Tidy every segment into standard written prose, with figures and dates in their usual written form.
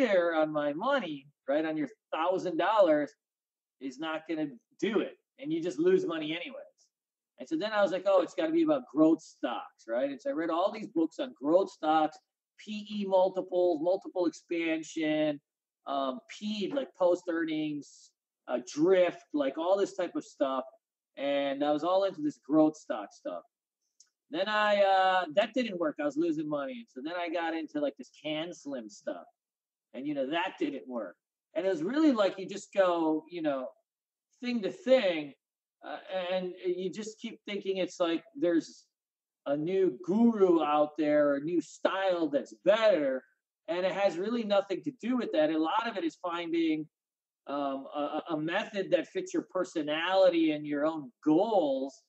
year on my money, right, on your $1,000 is not going to do it. And you just lose money anyways. And so then I was like, oh, it's got to be about growth stocks, right? And so I read all these books on growth stocks, PE multiples, multiple expansion, P, like post earnings, drift, like all this type of stuff. And I was all into this growth stock stuff. Then that didn't work. I was losing money. So then I got into like this can slim stuff. And, that didn't work. And it was really like you just go, thing to thing. And you just keep thinking it's like there's a new guru out there, a new style that's better. And it has really nothing to do with that. A lot of it is finding a method that fits your personality and your own goals.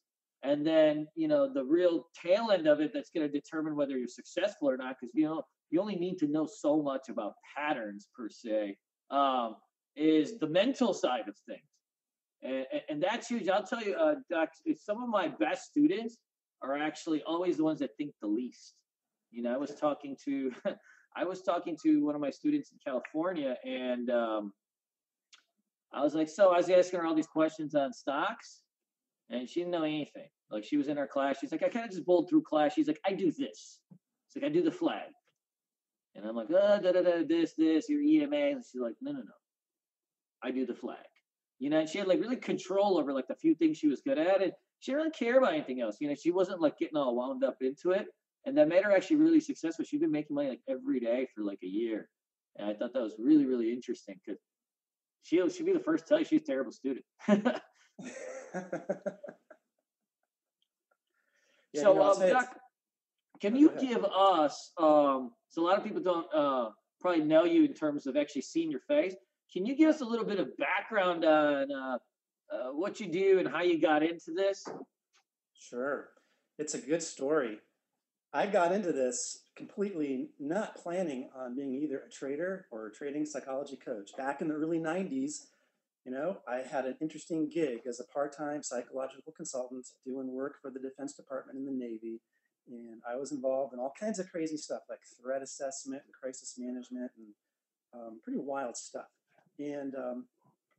And then, the real tail end of it that's going to determine whether you're successful or not, because, you only need to know so much about patterns per se, is the mental side of things. And that's huge. I'll tell you, Doc, some of my best students are actually always the ones that think the least. I was talking to one of my students in California, and I was like, so I was asking her all these questions on stocks, and she didn't know anything. Like, she was in our class. She's like, I kind of just bowled through class. She's like, I do this. She's like, I do the flag. And I'm like, this, your EMA. And she's like, no. I do the flag. And she had like really control over like the few things she was good at. And she didn't really care about anything else. She wasn't like getting all wound up into it. And that made her actually really successful. She'd been making money like every day for like a year. And I thought that was really, really interesting because she'll be the first to tell you she's a terrible student. So, Doc, can you give us, so a lot of people don't probably know you in terms of actually seeing your face. Can you give us a little bit of background on what you do and how you got into this? Sure. It's a good story. I got into this completely not planning on being either a trader or a trading psychology coach. Back in the early 90s, I had an interesting gig as a part-time psychological consultant doing work for the Defense Department in the Navy. And I was involved in all kinds of crazy stuff like threat assessment and crisis management and pretty wild stuff. And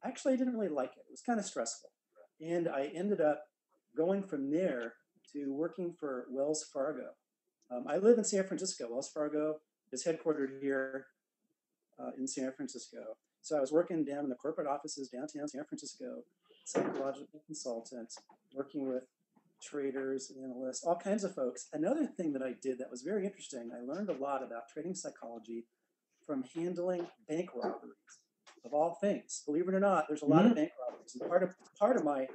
actually, I didn't really like it. It was kind of stressful. And I ended up going from there to working for Wells Fargo. I live in San Francisco. Wells Fargo is headquartered here in San Francisco. So I was working down in the corporate offices downtown San Francisco, psychological consultant, working with traders, analysts, all kinds of folks. Another thing that I did that was very interesting, I learned a lot about trading psychology from handling bank robberies, of all things. Believe it or not, there's a lot of bank robberies. And part of my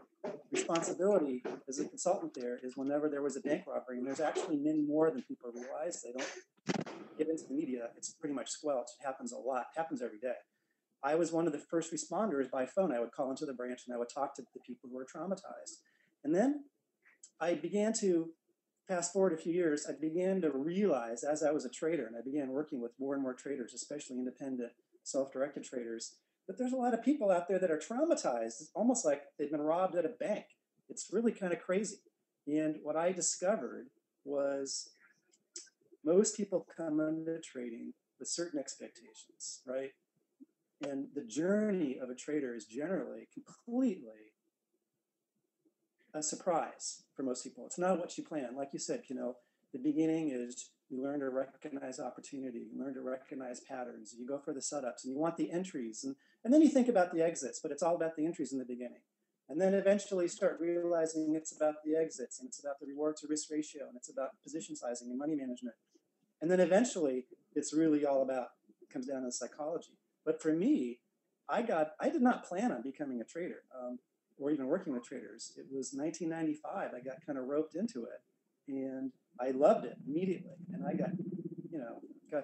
responsibility as a consultant there is whenever there was a bank robbery, and there's actually many more than people realize. They don't get into the media. It's pretty much squelched. It happens a lot. It happens every day. I was one of the first responders by phone. I would call into the branch and I would talk to the people who were traumatized. And then I began to, fast forward a few years, I began to realize as I was a trader, and I began working with more and more traders, especially independent, self-directed traders, that there's a lot of people out there that are traumatized. It's almost like they've been robbed at a bank. It's really kind of crazy. And what I discovered was most people come into trading with certain expectations, right? And the journey of a trader is generally completely a surprise for most people. It's not what you plan. Like you said, the beginning is you learn to recognize opportunity, you learn to recognize patterns, you go for the setups, and you want the entries. And then you think about the exits, but it's all about the entries in the beginning. And then eventually you start realizing it's about the exits, and it's about the reward to risk ratio, and it's about position sizing and money management. And then eventually it's really all about, it comes down to psychology. But for me, I did not plan on becoming a trader or even working with traders. It was 1995. I got kind of roped into it, and I loved it immediately. And I got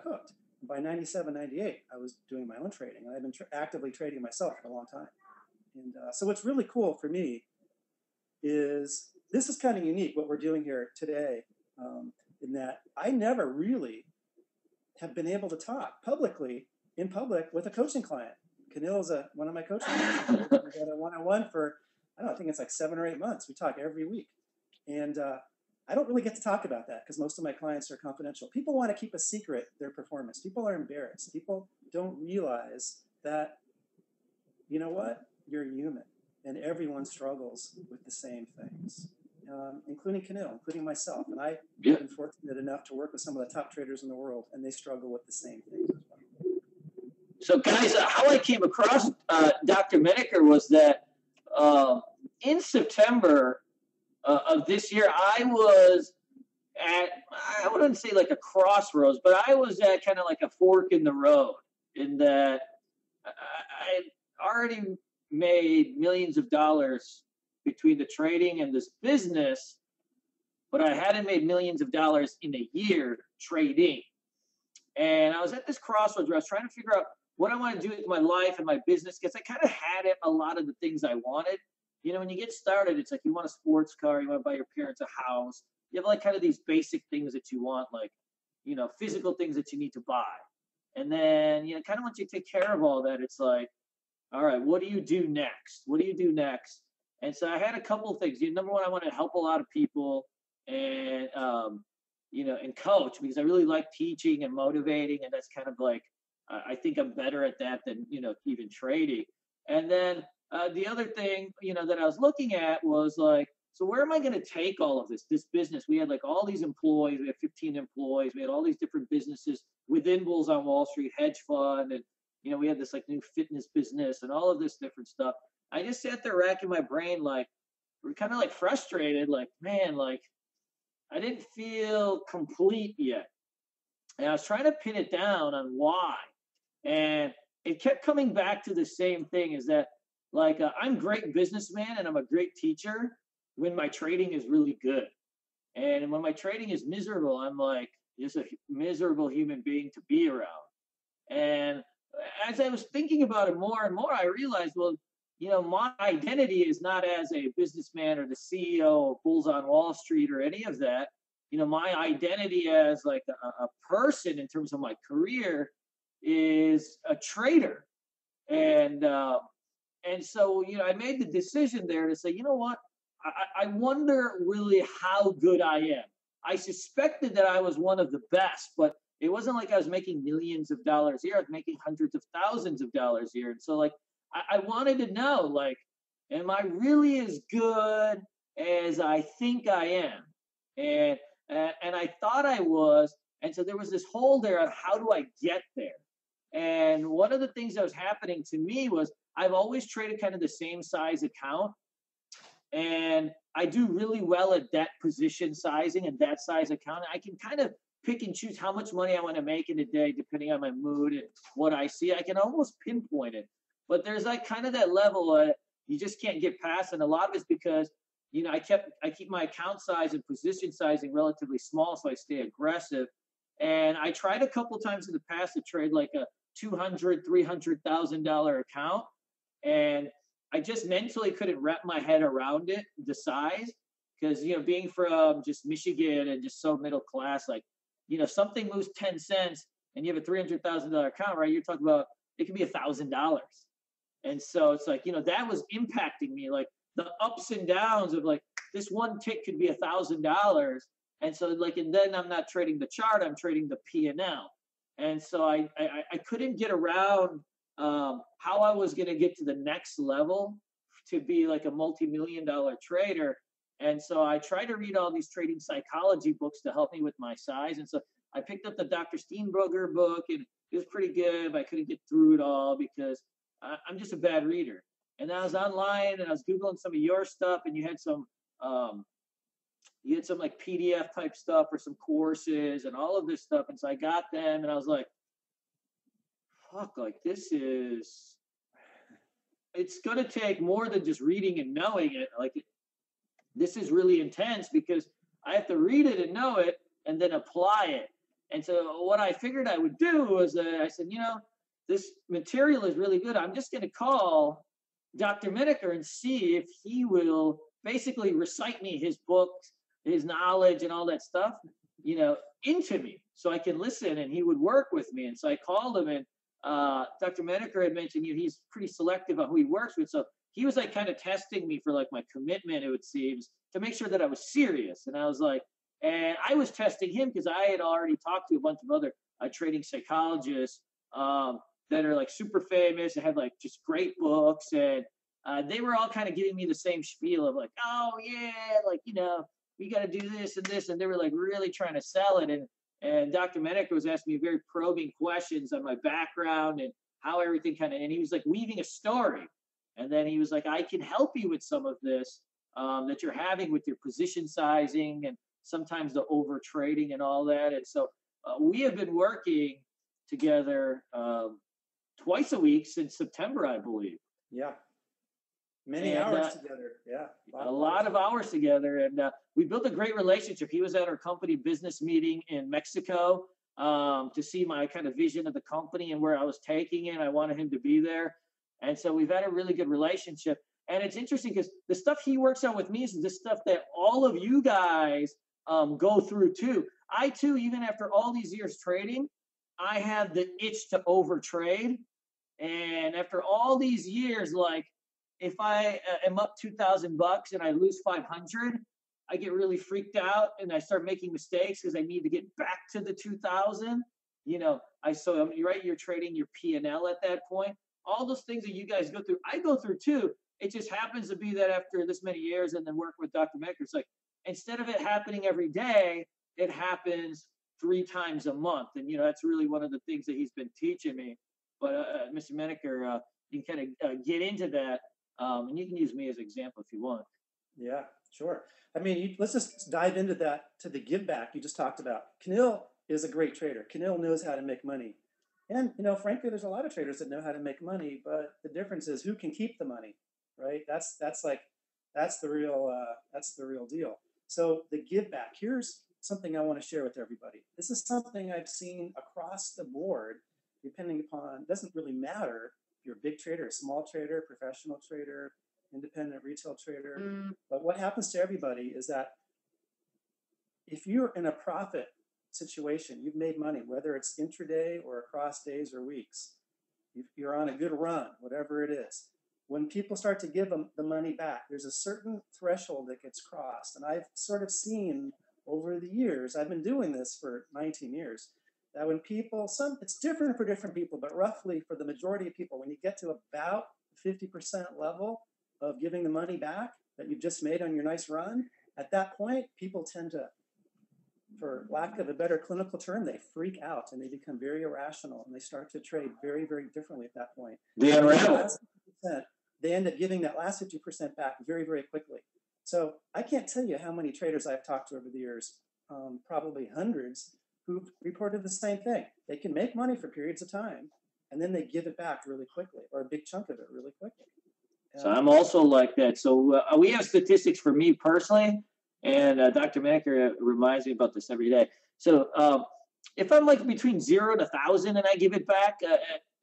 hooked. By 97, 98, I was doing my own trading, and I've been actively trading myself for a long time. And so what's really cool for me is this is kind of unique, what we're doing here today, in that I never really have been able to talk publicly in public with a coaching client. Kanil is one of my coaching clients. We got a one-on-one for, I think it's like 7 or 8 months. We talk every week. And I don't really get to talk about that because most of my clients are confidential. People want to keep a secret their performance. People are embarrassed. People don't realize that, you know what, you're human, and everyone struggles with the same things, including Canoe, including myself. And I've been fortunate enough to work with some of the top traders in the world, and they struggle with the same things as well. So, guys, how I came across Dr. Menaker was that in September of this year, I was at, I wouldn't say like a crossroads, but I was at kind of like a fork in the road, in that I already made millions of dollars between the trading and this business, but I hadn't made millions of dollars in a year trading. And I was at this crossroads where I was trying to figure out what I want to do with my life and my business, because I kind of had it, a lot of the things I wanted. You know, when you get started, it's like you want a sports car, you want to buy your parents a house. You have like kind of these basic things that you want, like, you know, physical things that you need to buy. And then, you know, kind of once you take care of all that, it's like, all right, what do you do next? What do you do next? And so I had a couple of things. Number one, I want to help a lot of people, and you know, and coach, because I really like teaching and motivating, and that's kind of like I think I'm better at that than, you know, even trading. And then the other thing, you know, that I was looking at was like, so where am I going to take all of this business? We had like all these employees. We had 15 employees. We had all these different businesses within Bulls on Wall Street, hedge fund, and you know, we had this like new fitness business and all of this different stuff. I just sat there racking my brain, like, we're kind of like frustrated, like, man, like I didn't feel complete yet. And I was trying to pin it down on why. And it kept coming back to the same thing, is that like I'm a great businessman and I'm a great teacher when my trading is really good. And when my trading is miserable, I'm like just a miserable human being to be around. And as I was thinking about it more and more, I realized, well, you know, my identity is not as a businessman or the CEO of Bulls on Wall Street or any of that. You know, my identity as like a person in terms of my career is a trader. And so, you know, I made the decision there to say, you know what, I wonder really how good I am. I suspected that I was one of the best, but it wasn't like I was making millions of dollars a year. I was making hundreds of thousands of dollars a year. And so, like, I wanted to know, like, am I really as good as I think I am? And and I thought I was. And so there was this hole there of how do I get there? And one of the things that was happening to me was I've always traded kind of the same size account, and I do really well at that position sizing and that size account. I can kind of pick and choose how much money I want to make in a day depending on my mood and what I see. I can almost pinpoint it. But there's like kind of that level you just can't get past, and a lot of it's because, you know, I keep my account size and position sizing relatively small, so I stay aggressive. And I tried a couple times in the past to trade like a $200,000-$300,000 account, and I just mentally couldn't wrap my head around it, the size, because, you know, being from just Michigan and just so middle class, like, you know, something moves 10 cents and you have a $300,000 account, right? You're talking about it could be $1,000. And so it's like, you know, that was impacting me, like the ups and downs of like this one tick could be $1,000. And so like, and then I'm not trading the chart, I'm trading the P&L. And so I couldn't get around how I was going to get to the next level to be like a multi-million-dollar trader. And so I tried to read all these trading psychology books to help me with my size. And so I picked up the Dr. Steenberger book, and it was pretty good, but I couldn't get through it all because I'm just a bad reader. And I was online and I was Googling some of your stuff, and you had some like PDF type stuff or some courses and all of this stuff. And so I got them and I was like, fuck, like it's going to take more than just reading and knowing it. Like this is really intense because I have to read it and know it and then apply it. And so what I figured I would do was I said, you know, this material is really good. I'm just going to call Dr. Menaker and see if he will basically recite me his books, his knowledge and all that stuff, you know, into me so I can listen, and he would work with me. And so I called him, and Dr. Menaker had mentioned, you know, he's pretty selective on who he works with. So he was like kind of testing me for like my commitment, it would seem, to make sure that I was serious. And I was like, and I was testing him because I had already talked to a bunch of other trading psychologists that are like super famous and have like just great books. And they were all kind of giving me the same spiel of like, oh yeah, like, we got to do this and this. And they were like really trying to sell it. And Dr. Menaker was asking me very probing questions on my background and how everything and he was like weaving a story. And then he was like, I can help you with some of this that you're having with your position sizing and sometimes the over trading and all that. And so we have been working together twice a week since September, I believe. Yeah. Many hours together. Yeah. A lot of hours together. And we built a great relationship. He was at our company business meeting in Mexico to see my kind of vision of the company and where I was taking it. I wanted him to be there. And so we've had a really good relationship. And it's interesting because the stuff he works on with me is the stuff that all of you guys go through too. I too, even after all these years trading, I have the itch to overtrade. And after all these years, like if I am up $2,000 and I lose 500, I get really freaked out and I start making mistakes because I need to get back to the 2,000. You're right. You're trading your P&L at that point. All those things that you guys go through, I go through too. It just happens to be that after this many years and then working with Dr. Menaker, it's like instead of it happening every day, it happens 3 times a month. And, that's really one of the things that he's been teaching me. But Mr. Menaker, you can kind of get into that. And you can use me as an example if you want. Yeah, sure. I mean, let's just dive into that, to the give back you just talked about. Knil is a great trader. Knil knows how to make money. And, frankly, there's a lot of traders that know how to make money, but the difference is who can keep the money, right? That's the real deal. So the give back, here's something I want to share with everybody. This is something I've seen across the board, depending upon, it doesn't really matter if you're a big trader, a small trader, professional trader, independent retail trader. But what happens to everybody is that if you're in a profit situation, you've made money, whether it's intraday or across days or weeks, you're on a good run, whatever it is. When people start to give them the money back, there's a certain threshold that gets crossed. And I've sort of seen over the years, I've been doing this for 19 years, that when people, it's different for different people, but roughly for the majority of people, when you get to about 50% level of giving the money back that you've just made on your nice run, at that point, people tend to, for lack of a better clinical term, they freak out and they become very irrational and they start to trade very, very differently at that point. They unravel. They end up giving that last 50% back very, very quickly. So I can't tell you how many traders I've talked to over the years, probably hundreds, who've reported the same thing. They can make money for periods of time and then they give it back really quickly, or a big chunk of it really quickly. So I'm also like that. So we have statistics for me personally, and Dr. Menaker reminds me about this every day. So if I'm like between 0 to 1,000 and I give it back,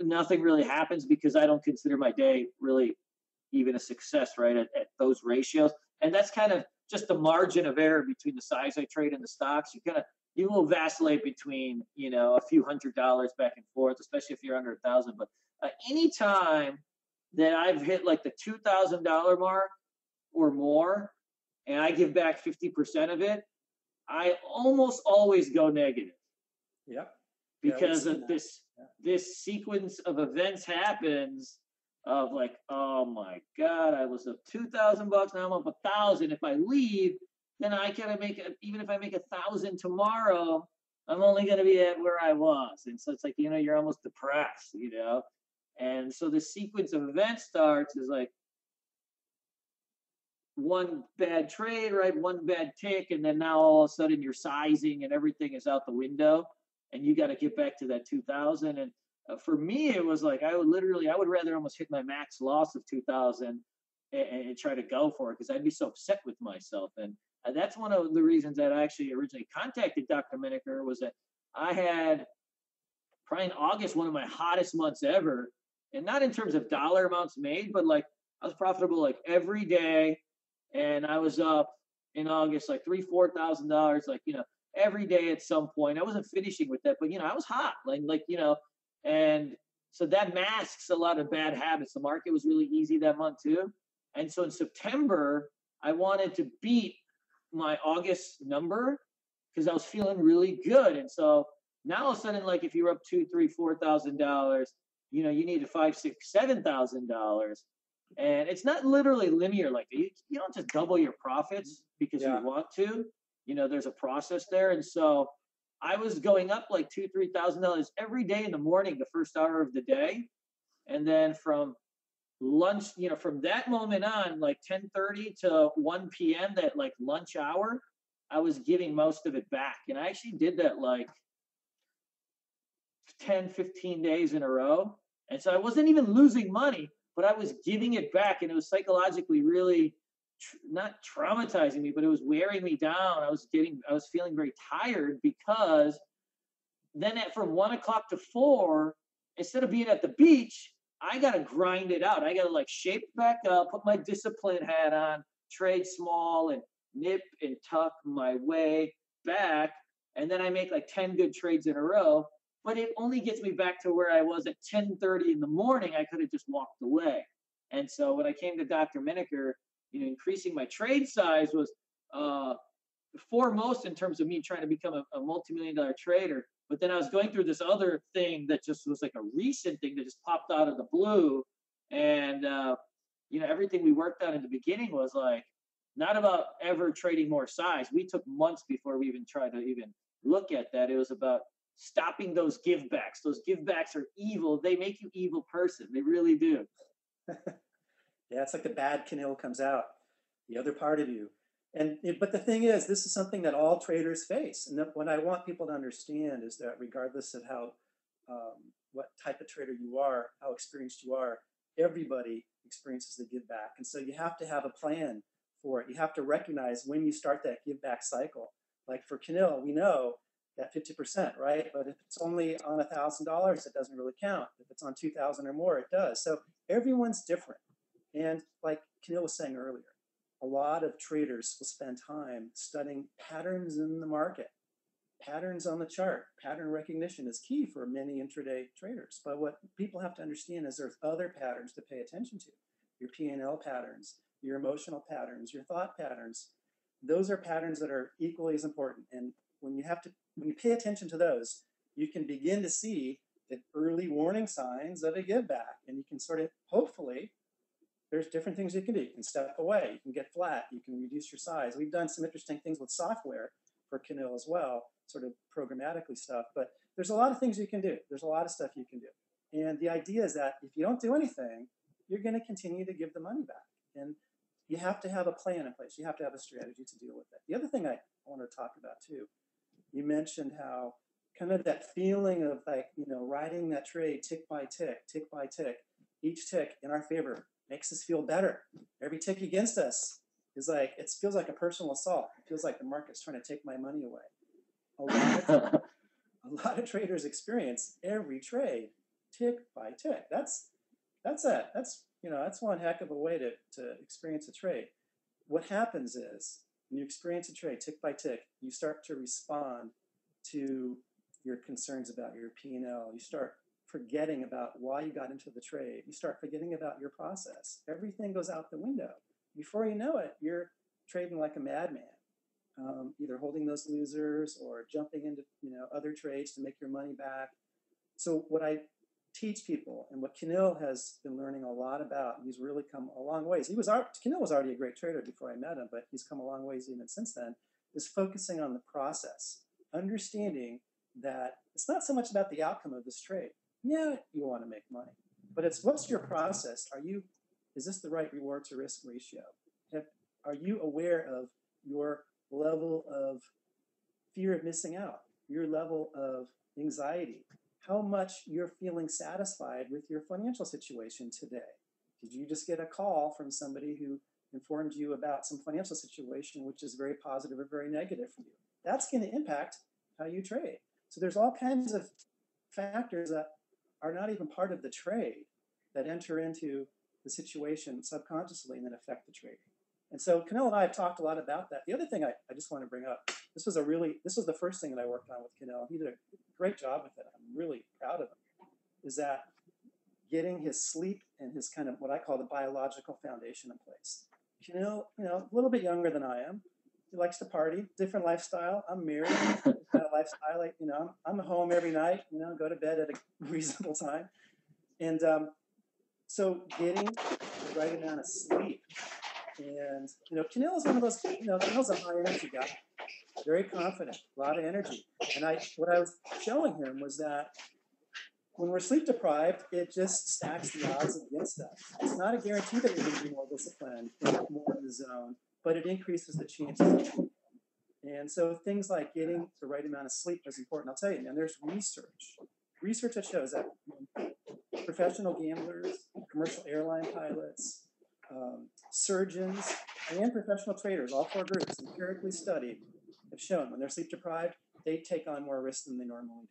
nothing really happens because I don't consider my day really even a success, right, at those ratios. And that's kind of just the margin of error between the size I trade and the stocks. You will vacillate between, a few $100 back and forth, especially if you're under 1,000. But anytime that I've hit like the $2,000 mark or more, and I give back 50% of it, I almost always go negative. Yep. Because of this sequence of events happens of like, oh my God, I was up $2,000, now I'm up 1,000. If I leave, then I gotta even if I make 1,000 tomorrow, I'm only gonna be at where I was. And so it's like, you're almost depressed, And so the sequence of events starts is like one bad trade, right? One bad tick, and then now all of a sudden your sizing and everything is out the window, and you got to get back to that 2,000. And for me, it was like I would rather almost hit my max loss of 2,000 and try to go for it because I'd be so upset with myself. And that's one of the reasons that I actually originally contacted Dr. Menaker was that I had probably in August one of my hottest months ever, and not in terms of dollar amounts made, but like I was profitable like every day. And I was up in August like $3,000-4,000, like every day at some point. I wasn't finishing with that, but I was hot, and so that masks a lot of bad habits. The market was really easy that month too, and so in September I wanted to beat my August number because I was feeling really good. And so now all of a sudden, like if you're up $2,000, $3,000, $4,000, you needed five, six, $7,000. And it's not literally linear like that. You don't just double your profits because you Yeah. want to. There's a process there. And so I was going up like $2,000, $3,000 every day in the morning, the first hour of the day. And then from lunch, from that moment on, like 10:30 to 1 p.m., that like lunch hour, I was giving most of it back. And I actually did that like 10, 15 days in a row. And so I wasn't even losing money, but I was giving it back. And it was psychologically really not traumatizing me, but it was wearing me down. I was feeling very tired because then from 1 o'clock to 4, instead of being at the beach, I got to grind it out. I got to like shape back up, put my discipline hat on, trade small and nip and tuck my way back. And then I make like 10 good trades in a row, but it only gets me back to where I was at 10:30 in the morning. I could have just walked away. And so when I came to Dr. Menaker, increasing my trade size was foremost in terms of me trying to become a multi-million-dollar trader. But then I was going through this other thing that just was like a recent thing that just popped out of the blue. And, everything we worked on in the beginning was like not about ever trading more size. We took months before we even tried to even look at that. It was about stopping those give backs. Those give backs are evil. They make you evil person. They really do. Yeah, it's like the bad Canil comes out, the other part of you. But the thing is, this is something that all traders face. And what I want people to understand is that regardless of what type of trader you are, how experienced you are, everybody experiences the give back. And so you have to have a plan for it. You have to recognize when you start that give back cycle. Like for Canil, we know that 50%, right? But if it's only on $1,000, it doesn't really count. If it's on 2,000 or more, it does. So everyone's different. And like Canil was saying earlier, a lot of traders will spend time studying patterns in the market, patterns on the chart. Pattern recognition is key for many intraday traders. But what people have to understand is there's other patterns to pay attention to. Your P&L patterns, your emotional patterns, your thought patterns. Those are patterns that are equally as important. And when you pay attention to those, you can begin to see the early warning signs of a give back. And you can sort of, hopefully, there's different things you can do. You can step away, you can get flat, you can reduce your size. We've done some interesting things with software for Canil as well, sort of programmatically stuff, but there's a lot of things you can do. There's a lot of stuff you can do. And the idea is that if you don't do anything, you're going to continue to give the money back. And you have to have a plan in place. You have to have a strategy to deal with it. The other thing I want to talk about too, you mentioned how kind of that feeling of like, riding that trade tick by tick, each tick in our favor makes us feel better. Every tick against us is like, it feels like a personal assault. It feels like the market's trying to take my money away. A lot of traders experience every trade tick by tick. That's one heck of a way to experience a trade. What happens is when you experience a trade tick by tick, you start to respond to your concerns about your P&L. You start forgetting about why you got into the trade. You start forgetting about your process. Everything goes out the window. Before you know it, you're trading like a madman, either holding those losers or jumping into other trades to make your money back. So what I teach people, and what Canil has been learning a lot about, and he's really come a long ways. Canil was already a great trader before I met him, but he's come a long ways even since then, is focusing on the process, understanding that it's not so much about the outcome of this trade. Yeah, you want to make money, but it's what's your process? Is this the right reward to risk ratio? Are you aware of your level of fear of missing out, your level of anxiety, how much you're feeling satisfied with your financial situation today? Did you just get a call from somebody who informed you about some financial situation which is very positive or very negative for you? That's going to impact how you trade. So there's all kinds of factors that are not even part of the trade that enter into the situation subconsciously and then affect the trading. And so Canil and I have talked a lot about that. The other thing I just want to bring up, this was the first thing that I worked on with Canil. He did a great job with it. I'm really proud of him, is that getting his sleep and his kind of what I call the biological foundation in place. Canil, a little bit younger than I am. He likes to party, different lifestyle. I'm married, kind of lifestyle. I'm home every night, go to bed at a reasonable time. And so getting the right amount of sleep. And, Keneal is one of those, Keneal's a high energy guy, very confident, a lot of energy. And what I was showing him was that when we're sleep deprived, it just stacks the odds against us. It's not a guarantee that you're going to be more disciplined, more in the zone, but it increases the chances. And so things like getting the right amount of sleep is important. I'll tell you, man, there's research that shows that professional gamblers, commercial airline pilots, surgeons, and professional traders, all four groups, empirically studied, have shown when they're sleep deprived, they take on more risk than they normally do.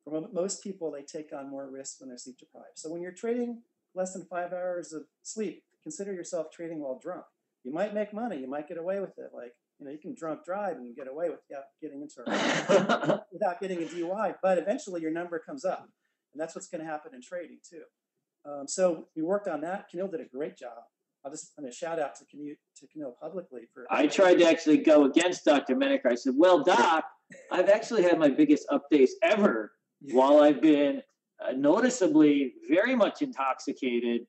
For most people, they take on more risk when they're sleep deprived. So when you're trading less than 5 hours of sleep, consider yourself trading while drunk. You might make money, you might get away with it. Like, you can drunk drive and get away with without getting a DUI, but eventually your number comes up. And that's what's going to happen in trading too. So we worked on that. Keneal did a great job. I'm going to shout out to Keneal publicly for. I tried to actually go against Dr. Menaker. I said, well, Doc, I've actually had my biggest up days ever while I've been noticeably very much intoxicated.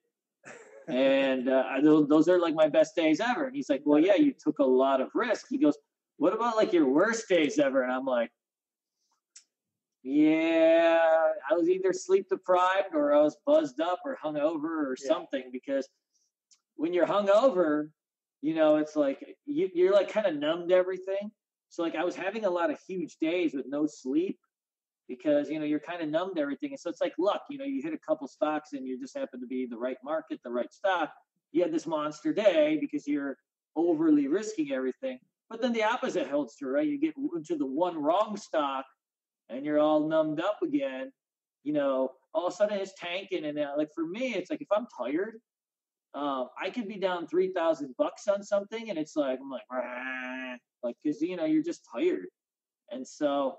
And those are like my best days ever. And he's like, well, yeah, you took a lot of risk. He goes, what about like your worst days ever? And I'm like, yeah, I was either sleep deprived or I was buzzed up or hungover or something, because when you're hungover, it's like you're like kind of numb to everything. So like I was having a lot of huge days with no sleep because, you're kind of numb to everything. And so it's like, look, you hit a couple stocks and you just happen to be the right market, the right stock. You had this monster day because you're overly risking everything. But then the opposite holds true, right? You get into the one wrong stock and you're all numbed up again, all of a sudden it's tanking. And like for me, it's like if I'm tired, I could be down $3,000 on something, and it's like I'm like because you're just tired. And so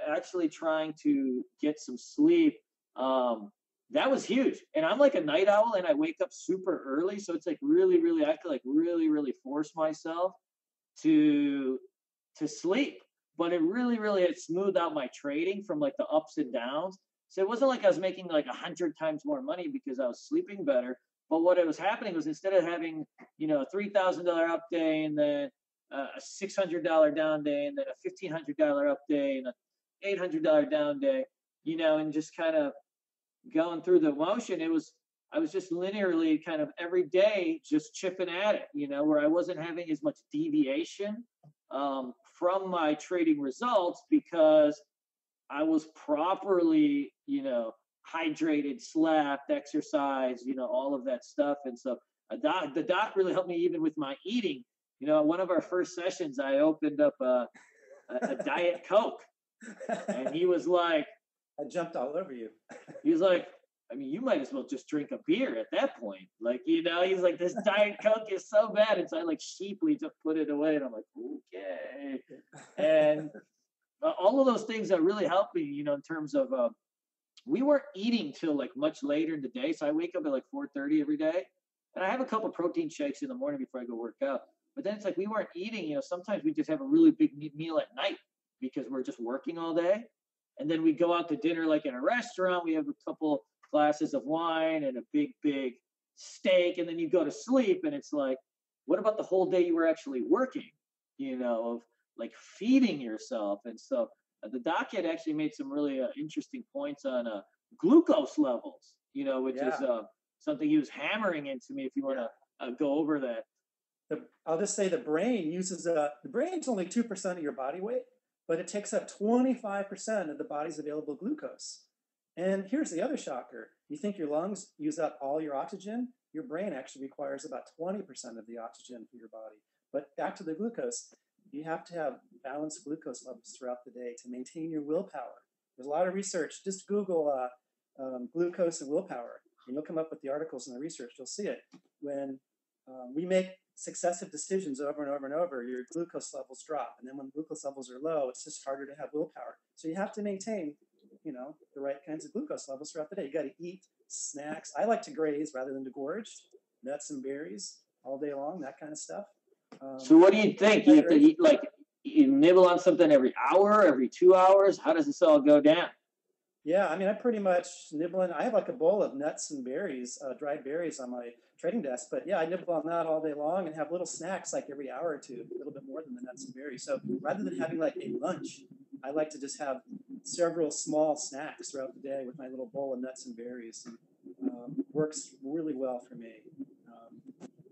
actually trying to get some sleep, that was huge. And I'm like a night owl, and I wake up super early, so it's like really, really I have to like really, really force myself to sleep. But it really, really had smoothed out my trading from like the ups and downs. So it wasn't like I was making like 100 times more money because I was sleeping better. But what was happening was instead of having, a $3,000 up day and then a $600 down day and then a $1,500 up day and a $800 down day, and just kind of going through the motion, I was just linearly kind of every day just chipping at it, where I wasn't having as much deviation from my trading results because I was properly, hydrated, slept, exercise, all of that stuff. And so the doc really helped me even with my eating. One of our first sessions, I opened up a Diet Coke, and he was like, I jumped all over you. He was like, I mean, you might as well just drink a beer at that point. Like, he's like, this Diet Coke is so bad. And so I like sheeply just put it away. And I'm like, okay. And all of those things that really helped me, in terms of, we weren't eating till like much later in the day. So I wake up at like 4:30 every day. And I have a couple protein shakes in the morning before I go work out. But then it's like we weren't eating, sometimes we just have a really big meal at night because we're just working all day. And then we go out to dinner like in a restaurant. We have a couple glasses of wine and a big, big steak. And then you go to sleep. And it's like, what about the whole day you were actually working, of like feeding yourself? And so the doc had actually made some really interesting points on glucose levels, which is something he was hammering into me if you want to go over that. I'll just say the brain uses, the brain's only 2% of your body weight, but it takes up 25% of the body's available glucose. And here's the other shocker. You think your lungs use up all your oxygen? Your brain actually requires about 20% of the oxygen for your body. But back to the glucose, you have to have balanced glucose levels throughout the day to maintain your willpower. There's a lot of research. Just Google glucose and willpower, and you'll come up with the articles and the research. You'll see it. When we make successive decisions over and over and over, your glucose levels drop. And then when glucose levels are low, it's just harder to have willpower. So you have to maintain, the right kinds of glucose levels throughout the day. You got to eat snacks. I like to graze rather than to gorge. Nuts and berries all day long, that kind of stuff. So what do you think? You have to eat you nibble on something every hour, every 2 hours? How does this all go down? Yeah, I mean, I pretty much nibbling. I have like a bowl of nuts and berries, dried berries on my trading desk. But yeah, I nibble on that all day long and have little snacks like every hour or two, a little bit more than the nuts and berries. So rather than having like a lunch, I like to just have several small snacks throughout the day with my little bowl of nuts and berries. And works really well for me.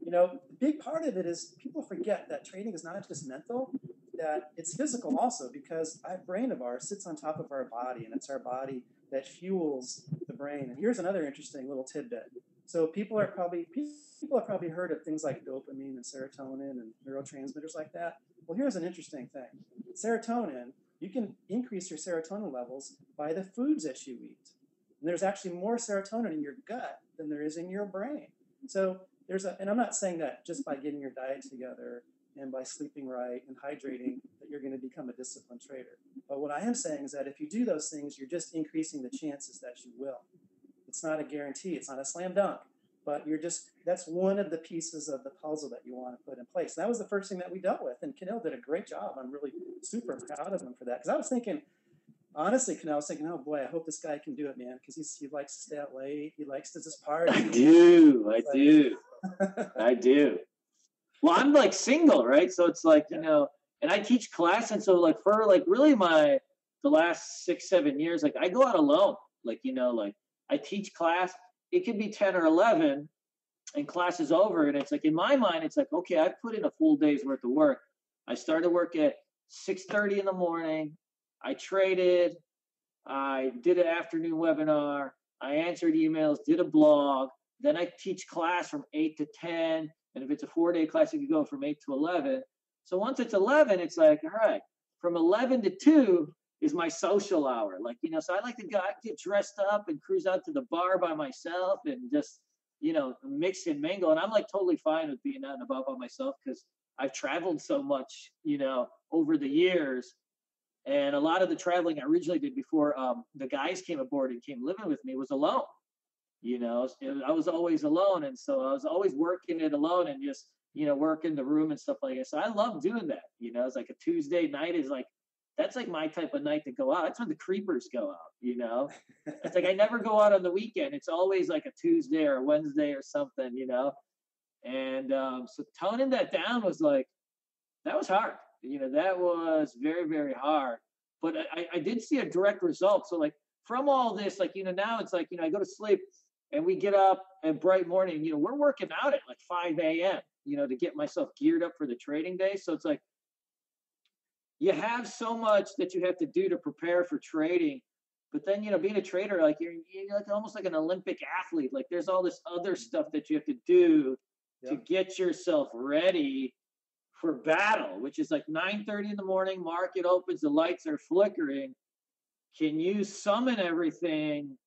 The big part of it is people forget that trading is not just mental, that it's physical also, because our brain of ours sits on top of our body, and it's our body that fuels the brain. And here's another interesting little tidbit. So people have probably heard of things like dopamine and serotonin and neurotransmitters like that. Well, here's an interesting thing. Serotonin, you can increase your serotonin levels by the foods that you eat. And there's actually more serotonin in your gut than there is in your brain. So and I'm not saying that just by getting your diet together and by sleeping right and hydrating that you're going to become a disciplined trader. But what I am saying is that if you do those things, you're just increasing the chances that you will. It's not a guarantee. It's not a slam dunk. But that's one of the pieces of the puzzle that you want to put in place. And that was the first thing that we dealt with. And Kenil did a great job. I'm really super proud of him for that. Because I was thinking, honestly, Kenil, I was thinking, oh boy, I hope this guy can do it, man. Because he likes to stay out late. He likes to just party. I do. I do. Well, I'm like single, right? So it's like, and I teach class. And so like for like really the last 6-7 years, like I go out alone, like, like I teach class, it could be 10 or 11 and class is over. And it's like, in my mind, it's like, okay, I put in a full day's worth of work. I started work at 6:30 in the morning. I traded. I did an afternoon webinar. I answered emails, did a blog. Then I teach class from 8 to 10. And if it's a 4-day class, you could go from 8 to 11. So once it's 11, it's like, all right, from 11 to 2 is my social hour. Like, so I like to get dressed up and cruise out to the bar by myself and just, mix and mingle. And I'm like totally fine with being out and about by myself because I've traveled so much, over the years. And a lot of the traveling I originally did before the guys came aboard and came living with me was alone. I was always alone. And so I was always working it alone and just, working the room and stuff like that. So I love doing that. It's like a Tuesday night is like, that's like my type of night to go out. That's when the creepers go out, It's like I never go out on the weekend. It's always like a Tuesday or a Wednesday or something, And so toning that down was like, that was hard. That was very, very hard. But I did see a direct result. So like from all this, like, now it's like, I go to sleep and we get up at bright morning, we're working out at like 5 a.m., to get myself geared up for the trading day. So it's like, you have so much that you have to do to prepare for trading. But then, being a trader, like you're like almost like an Olympic athlete. Like there's all this other stuff that you have to do to get yourself ready for battle, which is like 9:30 in the morning, market opens, the lights are flickering. Can you summon everything,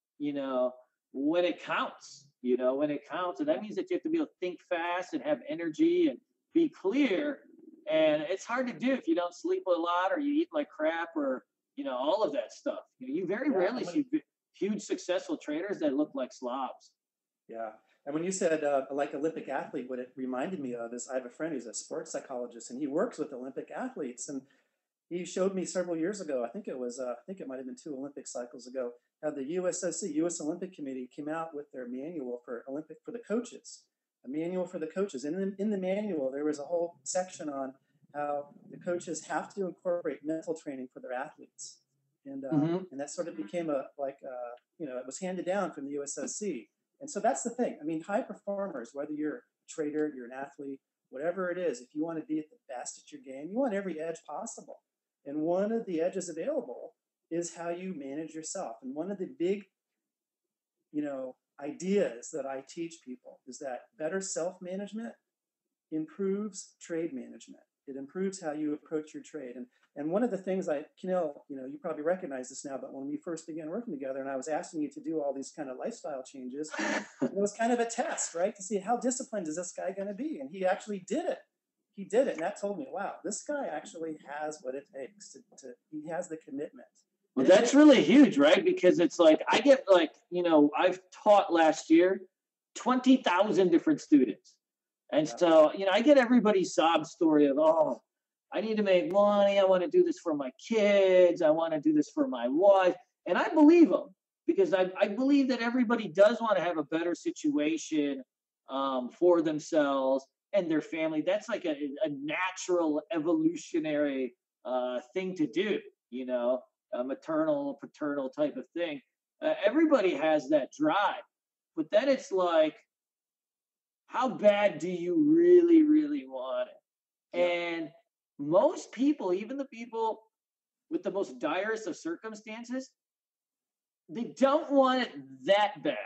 when it counts, And that means that you have to be able to think fast and have energy and be clear. And it's hard to do if you don't sleep a lot or you eat like crap or, all of that stuff. You very rarely see huge successful traders that look like slobs. Yeah. And when you said like Olympic athlete, what it reminded me of is I have a friend who's a sports psychologist and he works with Olympic athletes. And he showed me several years ago, I think it might have been 2 Olympic cycles ago, how the USOC, U.S. Olympic Committee, came out with their manual for the coaches, a manual for the coaches. And in the manual, there was a whole section on how the coaches have to incorporate mental training for their athletes. And and that sort of became it was handed down from the USOC. And so that's the thing. I mean, high performers, whether you're a trader, you're an athlete, whatever it is, if you want to be at the best at your game, you want every edge possible. And one of the edges available is how you manage yourself. And one of the big, ideas that I teach people is that better self-management improves trade management. It improves how you approach your trade. And one of the things Kenil, you probably recognize this now, but when we first began working together and I was asking you to do all these kind of lifestyle changes, it was kind of a test, right? To see how disciplined is this guy going to be? And he actually did it. He did it. And that told me, wow, this guy actually has what it takes he has the commitment. Well, that's really huge, right? Because it's like, I get like, I've taught last year 20,000 different students. And so, I get everybody's sob story of, oh, I need to make money. I want to do this for my kids. I want to do this for my wife. And I believe them because I believe that everybody does want to have a better situation for themselves and their family. That's like a natural evolutionary thing to do, you know, a maternal, paternal type of thing. Everybody has that drive. But then it's like, how bad do you really, really want it? Yeah. And most people, even the people with the most direst of circumstances, they don't want it that bad,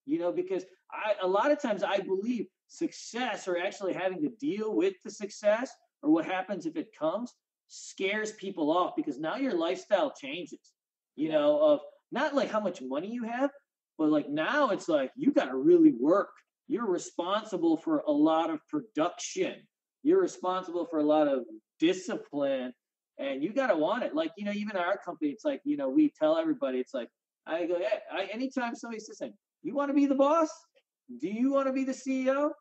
you know, because a lot of times I believe success or actually having to deal with the success or what happens if it comes scares people off because now your lifestyle changes, you Yeah. know, of not like how much money you have, but like now it's like you got to really work. You're responsible for a lot of production. You're responsible for a lot of discipline and you got to want it. Like, you know, even our company, it's like, you know, we tell everybody, it's like, I go, yeah, anytime somebody says, you want to be the boss? Do you want to be the CEO?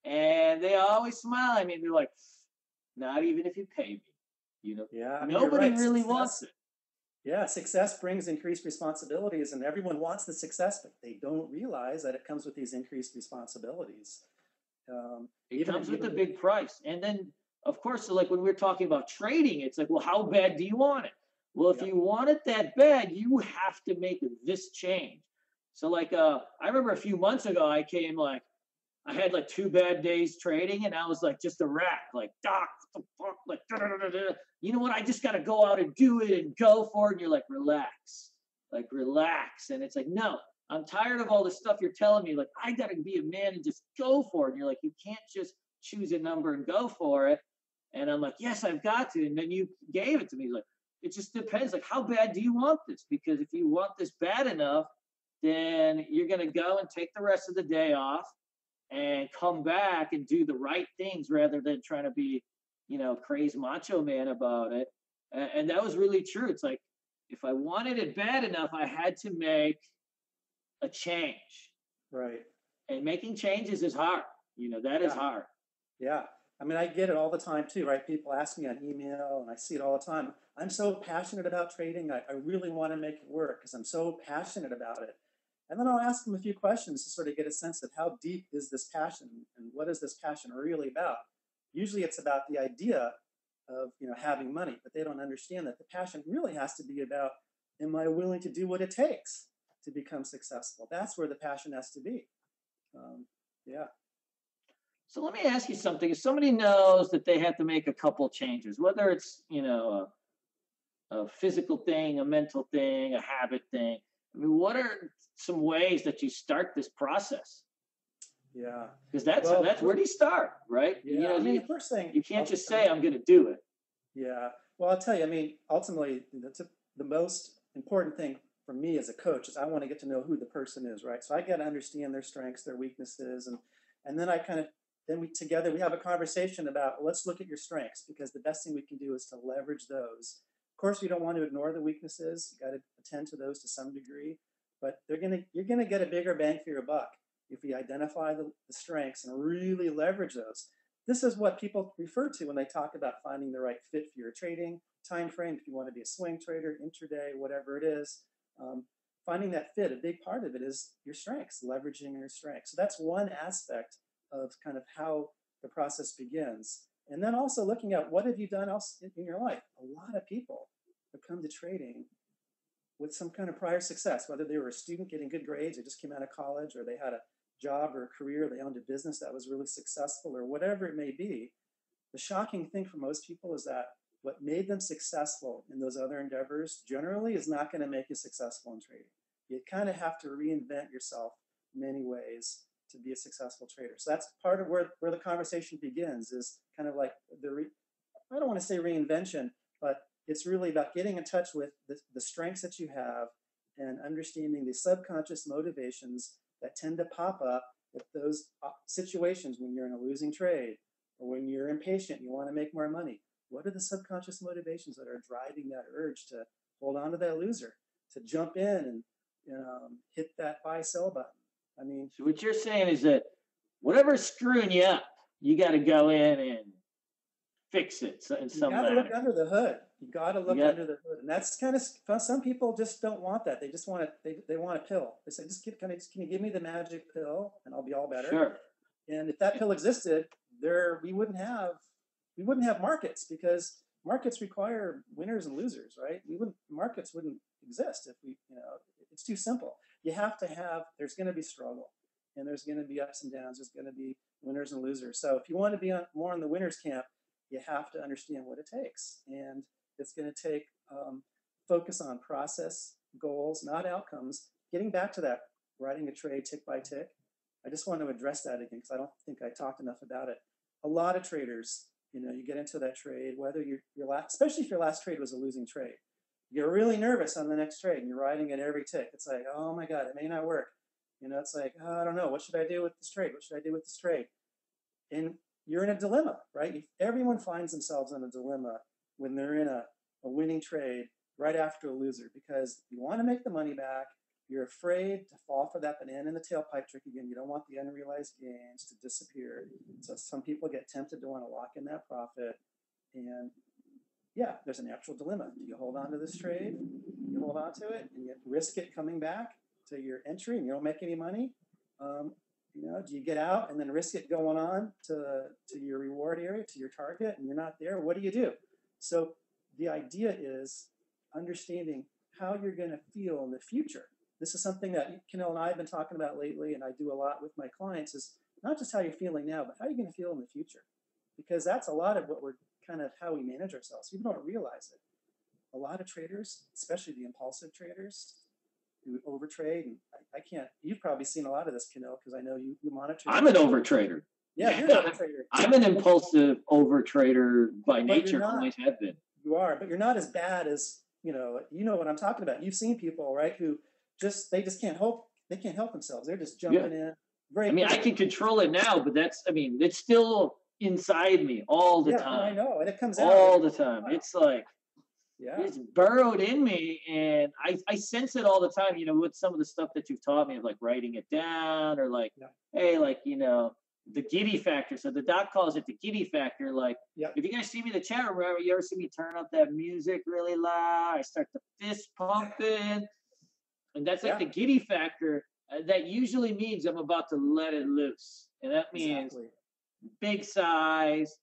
And they always smile at me and they're like, not even if you pay me. You know, Yeah. I mean, you're nobody right. really wants it. Yeah, success brings increased responsibilities, and everyone wants the success, but they don't realize that it comes with these increased responsibilities. It Even comes with a even big price. And then, of course, so like when we're talking about trading, it's like, well, how bad do you want it? Well, if yeah, you want it that bad, you have to make this change. So, like, I remember a few months ago, I came like, I had like 2 bad days trading, and I was like just a wreck. Like, Doc, what the fuck? Like, da, da, da, da. You know what? I just got to go out and do it and go for it. And you're like, relax. And it's like, no, I'm tired of all the stuff you're telling me. Like, I got to be a man and just go for it. And you're like, you can't just choose a number and go for it. And I'm like, yes, I've got to. And then you gave it to me. He's like, it just depends. Like, how bad do you want this? Because if you want this bad enough, then you're going to go and take the rest of the day off and come back and do the right things rather than trying to be, you know, crazy macho man about it. And that was really true. It's like if I wanted it bad enough, I had to make a change. right. And making changes is hard. You know, that is Yeah, hard. yeah. I mean, I get it all the time too, right? People ask me on email, and I see it all the time. I'm so passionate about trading. I really want to make it work because I'm so passionate about it. And then I'll ask them a few questions to sort of get a sense of how deep is this passion and what is this passion really about. Usually, it's about the idea of having money, but they don't understand that the passion really has to be about, am I willing to do what it takes to become successful? That's where the passion has to be. Um, yeah, So let me ask you something. If somebody knows that they have to make a couple changes, whether it's, you know, a physical thing, a mental thing, a habit thing, I mean, what are some ways that you start this process? yeah. Because Well, that's where do you start, right? You yeah. know, I mean, the first thing, you can't just say I'm going to do it. yeah. Well, I'll tell you. I mean, ultimately, the most important thing for me as a coach is I want to get to know who the person is, right? So I got to understand their strengths, their weaknesses, and then I kind of then we together we have a conversation about, well, let's look at your strengths because the best thing we can do is to leverage those. Of course, we don't want to ignore the weaknesses. You got to attend to those to some degree, but you're gonna get a bigger bang for your buck if we identify the strengths and really leverage those. This is what people refer to when they talk about finding the right fit for your trading time frame. If you want to be a swing trader, intraday, whatever it is, um, finding that fit, a big part of it is your strengths, leveraging your strengths. So that's one aspect of kind of how the process begins. And then also looking at what have you done else in your life. A lot of people have come to trading with some kind of prior success, whether they were a student getting good grades, they just came out of college, or they had a job or a career, they owned a business that was really successful, or whatever it may be. The shocking thing for most people is that what made them successful in those other endeavors generally is not going to make you successful in trading. You kind of have to reinvent yourself in many ways to be a successful trader. So that's part of where the conversation begins, is kind of like I don't want to say reinvention, but it's really about getting in touch with the strengths that you have and understanding the subconscious motivations that tend to pop up at those situations when you're in a losing trade or when you're impatient, you want to make more money. What are the subconscious motivations that are driving that urge to hold on to that loser, to jump in and hit that buy sell button? I mean, So what you're saying is that whatever's screwing you up, you got to go in and fix it in you some got to look manner. under the hood. You got to look under the hood, and that's kind of, some people just don't want that. They just want it. They want a pill. They say, can you give me the magic pill, and I'll be all better. Sure. And if that pill existed, we wouldn't have markets, because markets require winners and losers, right? Markets wouldn't exist if it's too simple. You have to have. There's going to be struggle, and there's going to be ups and downs. There's going to be winners and losers. So if you want to be more in the winners camp, you have to understand what it takes, and it's going to take focus on process, goals, not outcomes. Getting back to that, writing a trade tick by tick. I just want to address that again, because I don't think I talked enough about it. A lot of traders, you get into that trade, whether especially if your last trade was a losing trade, you're really nervous on the next trade, and you're writing it every tick. It's like, oh my God, it may not work. It's like, oh, I don't know. What should I do with this trade? What should I do with this trade? And you're in a dilemma, right? Everyone finds themselves in a dilemma when they're in a winning trade right after a loser, because you want to make the money back. You're afraid to fall for that banana in the tailpipe trick again. You don't want the unrealized gains to disappear. So some people get tempted to want to lock in that profit. And yeah, there's a natural dilemma. Do you hold on to this trade? You hold on to it and you risk it coming back to your entry and you don't make any money? Do you get out and then risk it going on to your reward area, to your target, and you're not there? What do you do? So the idea is understanding how you're going to feel in the future. This is something that Kenil and I have been talking about lately, and I do a lot with my clients, is not just how you're feeling now, but how you're going to feel in the future. Because that's a lot of what we're kind of how we manage ourselves. People don't realize it. A lot of traders, especially the impulsive traders, who overtrade, and I can't, you've probably seen a lot of this, Kenil, because I know you monitor. I'm an overtrader. Yeah, you're an overtrader. I'm an impulsive overtrader by nature, always have been. You are, but you're not as bad as, you know what I'm talking about. You've seen people, right, who they just can't help themselves. They're just jumping in. I can control it now, but it's still inside me all the time. I know, and it comes out all the time. It's like, it's burrowed in me, and I sense it all the time, with some of the stuff that you've taught me of like writing it down, or like, hey, like, the giddy factor. So the doc calls it the giddy factor. Like, if you guys see me in the chat room, remember, you ever see me turn up that music really loud? I start the fist pumping, and that's like the giddy factor. That usually means I'm about to let it loose, and that means big size,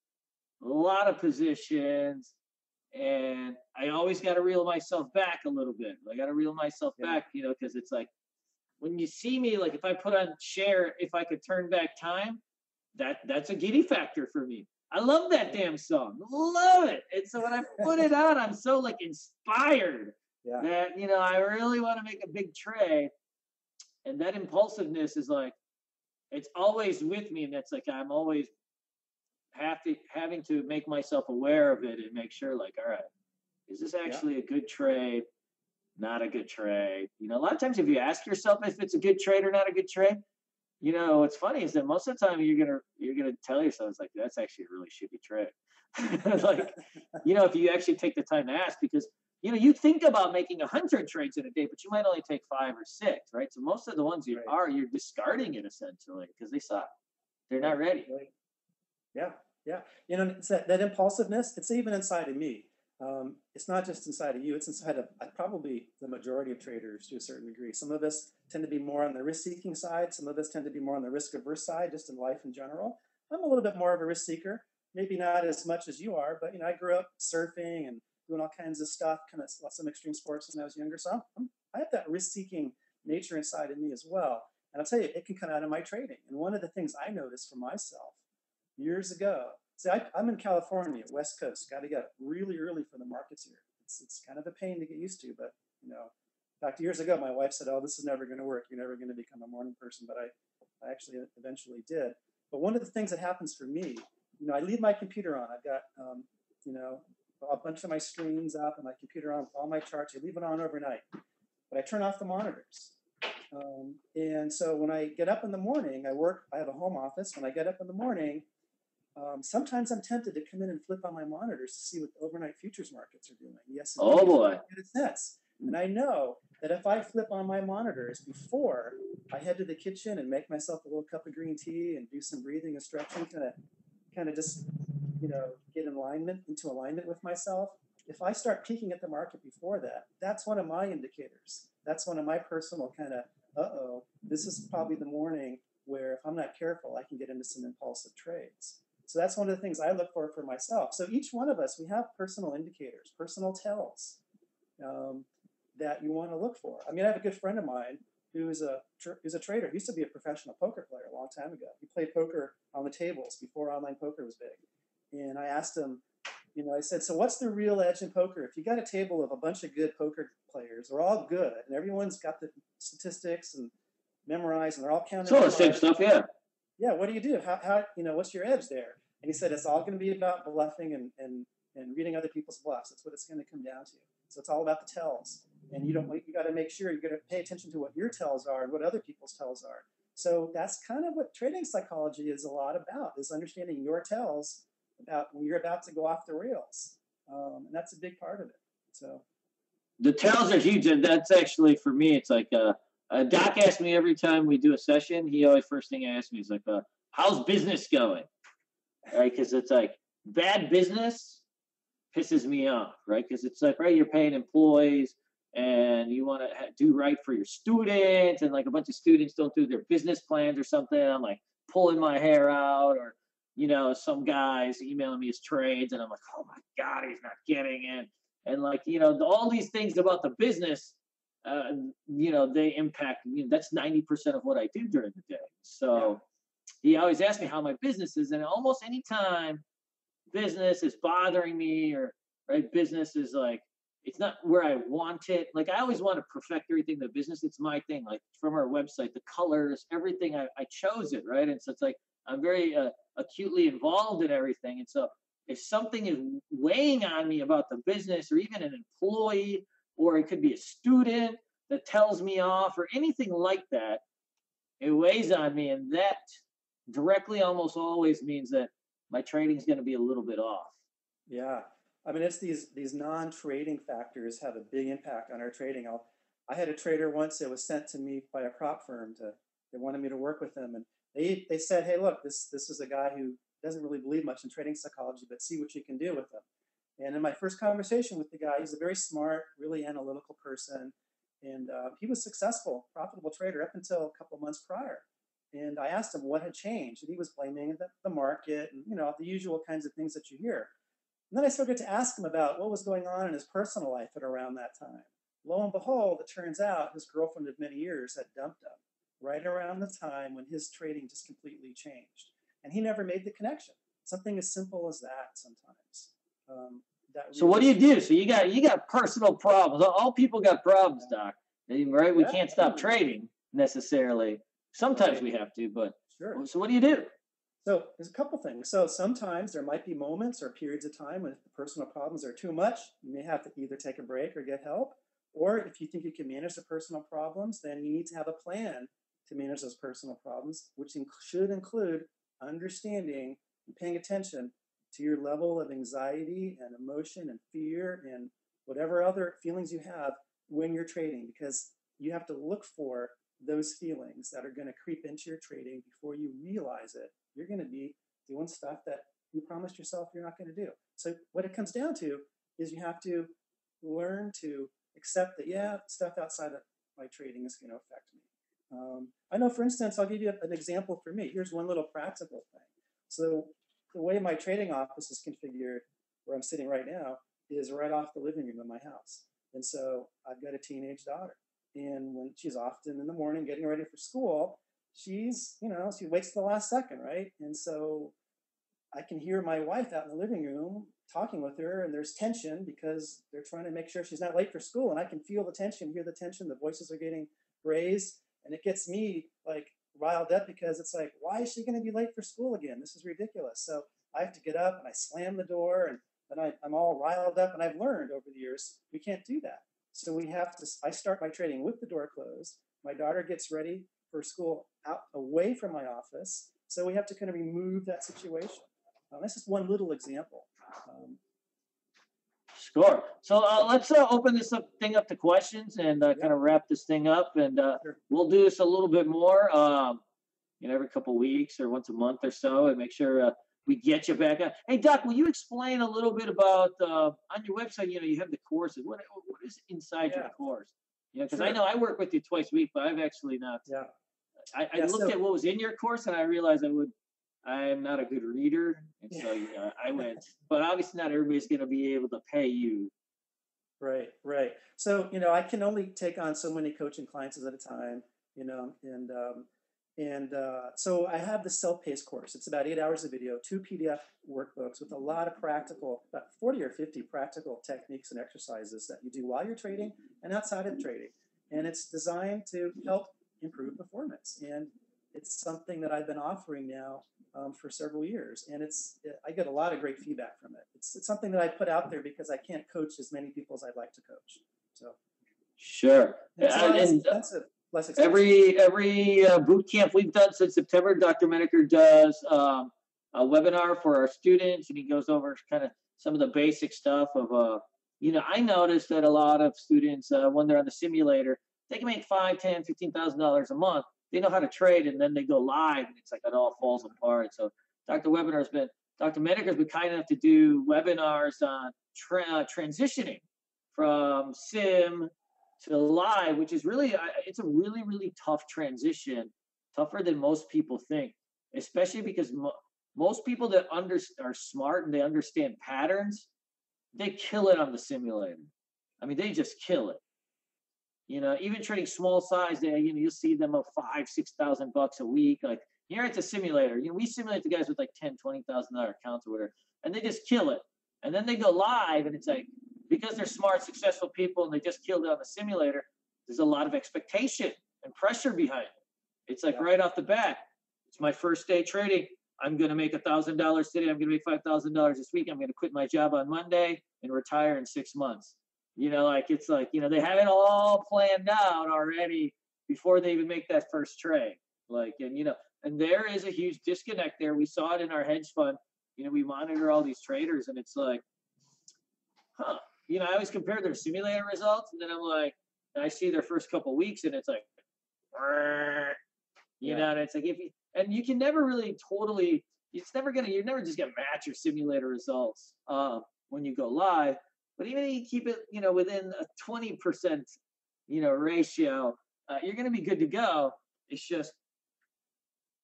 a lot of positions. And I always got to reel myself back a little bit. I got to reel myself back, because it's like, when you see me, like if I put on share, if I could turn back time, that's a giddy factor for me. I love that damn song. Love it. And so when I put it on, I'm so like inspired that, I really want to make a big trade. And that impulsiveness is like, it's always with me. And that's like, I'm always having to make myself aware of it and make sure, like, all right, is this actually a good trade? Not a good trade. A lot of times if you ask yourself if it's a good trade or not a good trade, what's funny is that most of the time you're gonna tell yourself, it's like, that's actually a really shitty trade. Like, if you actually take the time to ask, because you think about making 100 trades in a day, but you might only take 5 or 6, right? So most of the ones you're discarding it essentially because they suck. They're not ready. Right. Yeah. It's that impulsiveness, it's even inside of me. It's not just inside of you, it's inside of probably the majority of traders to a certain degree. Some of us tend to be more on the risk-seeking side. Some of us tend to be more on the risk-averse side, just in life in general. I'm a little bit more of a risk seeker, maybe not as much as you are, but I grew up surfing and doing all kinds of stuff, kind of some extreme sports when I was younger. So I have that risk-seeking nature inside of me as well. And I'll tell you, it can come out of my trading. And one of the things I noticed for myself years ago, I'm in California, West Coast. Got to get up really early for the markets here. It's kind of a pain to get used to, but in fact, years ago, my wife said, "Oh, this is never going to work. You're never going to become a morning person." But I actually eventually did. But one of the things that happens for me, I leave my computer on. I've got, a bunch of my screens up and my computer on, all my charts. I leave it on overnight, but I turn off the monitors. And so when I get up in the morning, I have a home office. When I get up in the morning, sometimes I'm tempted to come in and flip on my monitors to see what the overnight futures markets are doing. Yes, oh boy, it's nuts. And I know that if I flip on my monitors before I head to the kitchen and make myself a little cup of green tea and do some breathing and stretching, kind of just get into alignment with myself, if I start peeking at the market before that, that's one of my indicators. That's one of my personal kind of, this is probably the morning where if I'm not careful, I can get into some impulsive trades. So that's one of the things I look for myself. So each one of us, we have personal indicators, personal tells that you want to look for. I mean, I have a good friend of mine who's a trader. He used to be a professional poker player a long time ago. He played poker on the tables before online poker was big. And I asked him, I said, so what's the real edge in poker? If you got a table of a bunch of good poker players, they're all good, and everyone's got the statistics and memorized, and they're all counting. It's all the same stuff, yeah. Yeah, what do you do? How what's your edge there? And he said, it's all going to be about bluffing and reading other people's bluffs. That's what it's going to come down to. So it's all about the tells. And you got to make sure you got to pay attention to what your tells are and what other people's tells are. So that's kind of what trading psychology is a lot about, is understanding your tells about when you're about to go off the rails. And that's a big part of it. So the tells are huge. And that's actually, for me, it's like Doc asks me every time we do a session, he always, first thing he asks me is like, how's business going? Right? Because it's like bad business pisses me off, right? Because it's like, right, you're paying employees and you want to do right for your students, and like a bunch of students don't do their business plans or something. I'm like pulling my hair out, or some guys emailing me his trades, and I'm like, oh my God, he's not getting it. And like, all these things about the business, they impact, that's 90% of what I do during the day. So he always asks me how my business is. And almost any time business is bothering me, or right, business is like, it's not where I want it. Like, I always want to perfect everything. The business, it's my thing. Like from our website, the colors, everything, I chose it, right? And so it's like, I'm very acutely involved in everything. And so if something is weighing on me about the business, or even an employee, or it could be a student that tells me off, or anything like that, it weighs on me. And that directly almost always means that my trading is going to be a little bit off. Yeah. I mean, it's these non-trading factors have a big impact on our trading. I had a trader once that was sent to me by a prop firm. They wanted me to work with them, and they said, hey, look, this is a guy who doesn't really believe much in trading psychology, but see what you can do with him. And in my first conversation with the guy, he's a very smart, really analytical person, and he was successful, profitable trader up until a couple of months prior. And I asked him what had changed, and he was blaming the market and the usual kinds of things that you hear. And then I started to ask him about what was going on in his personal life at around that time. Lo and behold, it turns out his girlfriend of many years had dumped him right around the time when his trading just completely changed. And he never made the connection. Something as simple as that sometimes. So what do you do? So you got personal problems. All people got problems, Doc. Right? We can't stop trading necessarily. Sometimes we have to, but sure. So what do you do? So there's a couple things. So sometimes there might be moments or periods of time when if the personal problems are too much, you may have to either take a break or get help. Or if you think you can manage the personal problems, then you need to have a plan to manage those personal problems, which should include understanding and paying attention to your level of anxiety and emotion and fear and whatever other feelings you have when you're trading, because you have to look for those feelings that are going to creep into your trading before you realize it. You're going to be doing stuff that you promised yourself you're not going to do. So what it comes down to is you have to learn to accept that, stuff outside of my trading is going to affect me. I know, for instance, I'll give you an example for me. Here's one little practical thing. So the way my trading office is configured, where I'm sitting right now, is right off the living room of my house. And so I've got a teenage daughter. And when she's often in the morning getting ready for school, she waits till the last second, right? And so I can hear my wife out in the living room talking with her, and there's tension because they're trying to make sure she's not late for school. And I can feel the tension, hear the tension, the voices are getting raised, and it gets me like riled up because it's like, why is she going to be late for school again? This is ridiculous. So I have to get up and I slam the door, and then I'm all riled up, and I've learned over the years we can't do that. So I start my trading with the door closed. My daughter gets ready for school out away from my office. So we have to kind of remove that situation. That's just one little example. Sure. So let's open this thing up to questions and kind of wrap this thing up. And we'll do this a little bit more, every couple of weeks or once a month or so, and make sure we get you back on. Hey, Doc, will you explain a little bit about on your website? You have the courses. What is inside your course? Because I know I work with you twice a week, but I've actually not. Yeah. I looked at what was in your course, and I realized I'm not a good reader, and so I went. But obviously, not everybody's going to be able to pay you. Right. So I can only take on so many coaching clients at a time. So I have the self-paced course. It's about 8 hours of video, 2 PDF workbooks with a lot of practical, about 40 or 50 practical techniques and exercises that you do while you're trading and outside of trading. And it's designed to help improve performance. And it's something that I've been offering now for several years. And I get a lot of great feedback from it. It's something that I put out there because I can't coach as many people as I'd like to coach. So sure. And less expensive. Every boot camp we've done since September, Dr. Menaker does a webinar for our students, and he goes over kind of some of the basic stuff of, I noticed that a lot of students, when they're on the simulator, they can make $5,000, $10,000, $15,000 a month. They know how to trade, and then they go live, and it's like it all falls apart. So Dr. Menaker's been kind enough to do webinars on transitioning from sim to live, which is really, it's a really, really tough transition, tougher than most people think, especially because most people that are smart and they understand patterns, they kill it on the simulator. I mean, they just kill it. Even trading small size, you'll see them of $5,000-$6,000 a week. Like here at the simulator, we simulate the guys with like $10,000-$20,000 accounts or whatever, and they just kill it. And then they go live, and it's like, because they're smart, successful people, and they just killed it on the simulator, there's a lot of expectation and pressure behind it. It's like right off the bat, it's my first day trading. I'm going to make $1,000 today. I'm going to make $5,000 this week. I'm going to quit my job on Monday and retire in 6 months. It's like, they have it all planned out already before they even make that first trade. And there is a huge disconnect there. We saw it in our hedge fund. We monitor all these traders, and it's like, I always compare their simulator results, and then I'm like, I see their first couple of weeks, and it's like, and it's like, you can never really totally, you're never just going to match your simulator results when you go live. But even if you keep it, within a 20%, ratio, you're going to be good to go. It's just,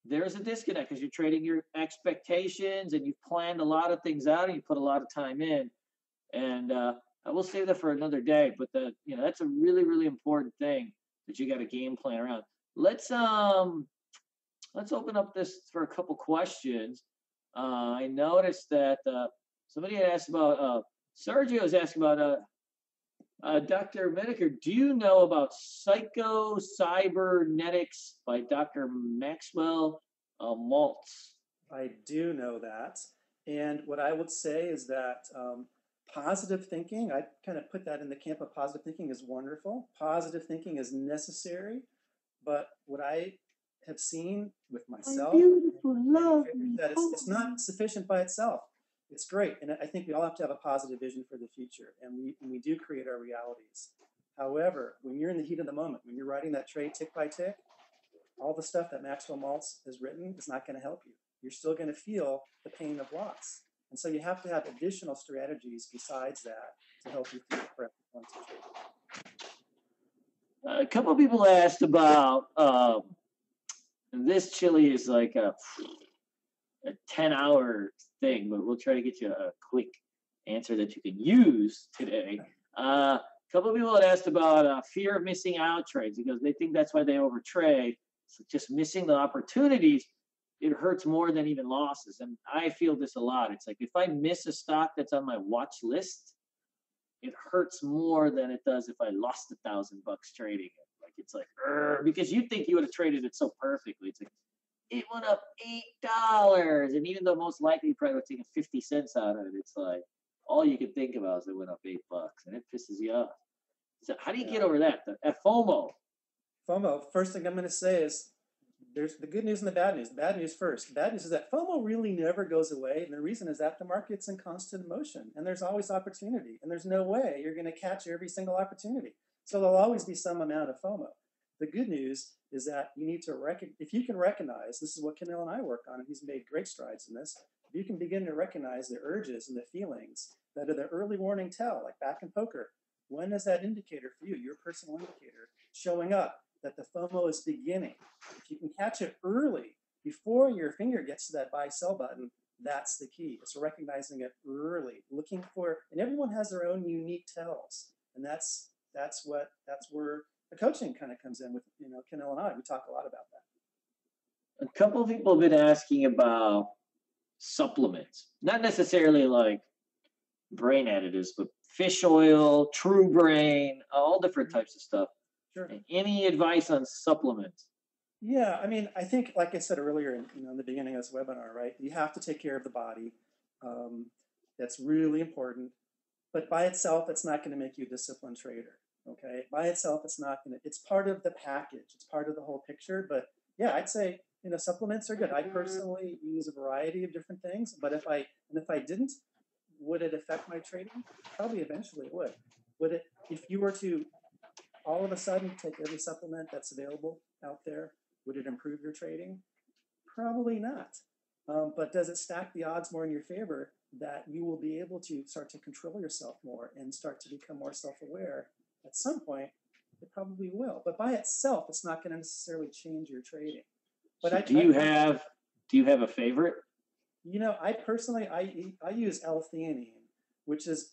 there's a disconnect because you're trading your expectations and you've planned a lot of things out and you put a lot of time in. And I will save that for another day, but that's a really, really important thing that you got a game plan around. Let's open up this for a couple questions. I noticed that somebody had asked about, Sergio was asking about Dr. Menaker. Do you know about Psycho-Cybernetics by Dr. Maxwell Maltz? I do know that. And what I would say is that positive thinking, I kind of put that in the camp of positive thinking is wonderful. Positive thinking is necessary. But what I have seen with myself, that it's not sufficient by itself. It's great, and I think we all have to have a positive vision for the future, and we do create our realities. However, when you're in the heat of the moment, when you're writing that trade tick by tick, all the stuff that Maxwell Maltz has written is not going to help you. You're still going to feel the pain of loss, and so you have to have additional strategies besides that to help you through the correct points of trade. A couple of people asked about this chili is like a 10-hour thing, but we'll try to get you a quick answer that you can use today. A couple of people had asked about fear of missing out trades because they think that's why they overtrade. So just missing the opportunities, it hurts more than even losses. And I feel this a lot. It's like if I miss a stock that's on my watch list, it hurts more than it does if I lost $1,000 trading it. Like it's like, because you think you would have traded it so perfectly. It's like, it went up $8, and even though most likely you probably would have taken 50 cents out of it, it's like all you can think about is it went up $8, and it pisses you off. So how do you get over that? The FOMO. FOMO. First thing I'm going to say is there's the good news and the bad news. The bad news first. The bad news is that FOMO really never goes away, and the reason is that the market's in constant motion, and there's always opportunity, and there's no way you're going to catch every single opportunity. So there'll always be some amount of FOMO. The good news is that you need to if you can recognize, this is what Kenil and I work on, and he's made great strides in this. If you can begin to recognize the urges and the feelings that are the early warning tell, like back in poker, when is that indicator for you, your personal indicator, showing up that the FOMO is beginning? If you can catch it early, before your finger gets to that buy sell button, that's the key. It's recognizing it early, looking for, and everyone has their own unique tells, and that's where the coaching kind of comes in with Kenil and I. We talk a lot about that. A couple of people have been asking about supplements, not necessarily like brain additives, but fish oil, True Brain, all different types of stuff. Sure. Any advice on supplements? Yeah, I mean, I think, like I said earlier, in the beginning of this webinar, right? You have to take care of the body. That's really important. But by itself, it's not going to make you a disciplined trader. Okay, by itself, it's not going to. It's part of the package. It's part of the whole picture. But yeah, I'd say supplements are good. I personally use a variety of different things. But if I didn't, would it affect my trading? Probably eventually it would. Would it? If you were to all of a sudden take every supplement that's available out there, would it improve your trading? Probably not. But does it stack the odds more in your favor that you will be able to start to control yourself more and start to become more self-aware? At some point, it probably will. But by itself, it's not going to necessarily change your trading. But so do you have a favorite? I personally I use L-theanine, which it's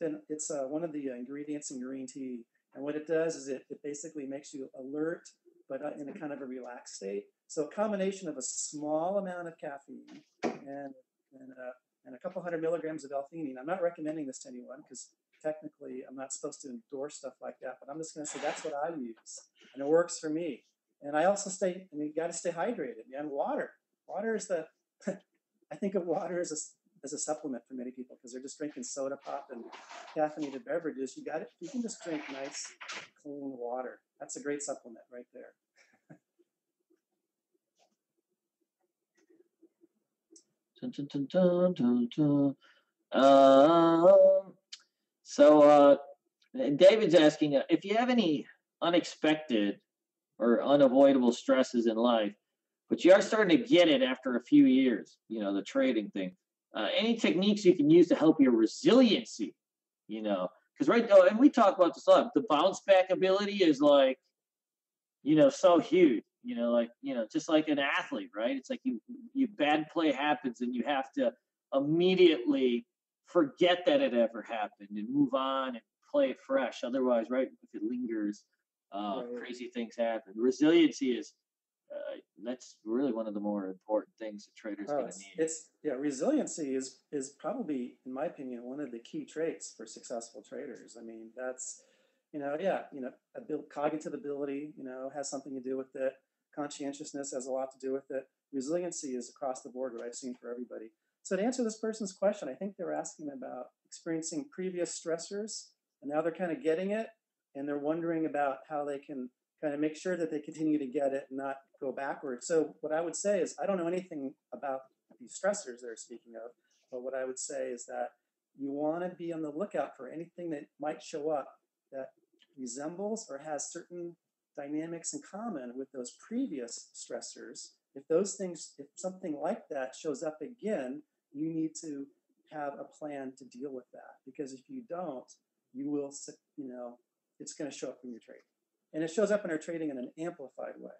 one of the ingredients in green tea. And what it does is it basically makes you alert, but in a kind of a relaxed state. So a combination of a small amount of caffeine and a couple hundred milligrams of L-theanine. I'm not recommending this to anyone because technically I'm not supposed to endorse stuff like that, but I'm just going to say that's what I use, and it works for me. And I also you got to stay hydrated. And water is I think of water as a supplement for many people because they're just drinking soda pop and caffeinated beverages. You can just drink nice, clean water. That's a great supplement right there. So David's asking if you have any unexpected or unavoidable stresses in life, but you are starting to get it after a few years, the trading thing. Any techniques you can use to help your resiliency, because and we talk about this a lot, the bounce back ability is like, so huge, just like an athlete, right? It's like you bad play happens and you have to immediately forget that it ever happened and move on and play it fresh. Otherwise, right, if it lingers, Right. crazy things happen. Resiliency is that's really one of the more important things that traders are going to need. Resiliency is probably, in my opinion, one of the key traits for successful traders. I mean, that's cognitive ability, has something to do with it. Conscientiousness has a lot to do with it. Resiliency is across the board what I've seen for everybody. So to answer this person's question, I think they're asking about experiencing previous stressors, and now they're kind of getting it, and they're wondering about how they can kind of make sure that they continue to get it and not go backwards. So what I would say is, I don't know anything about these stressors they're speaking of, but what I would say is that you want to be on the lookout for anything that might show up that resembles or has certain dynamics in common with those previous stressors. If something like that shows up again, you need to have a plan to deal with that. Because if you don't, you will, it's going to show up in your trading. And it shows up in our trading in an amplified way.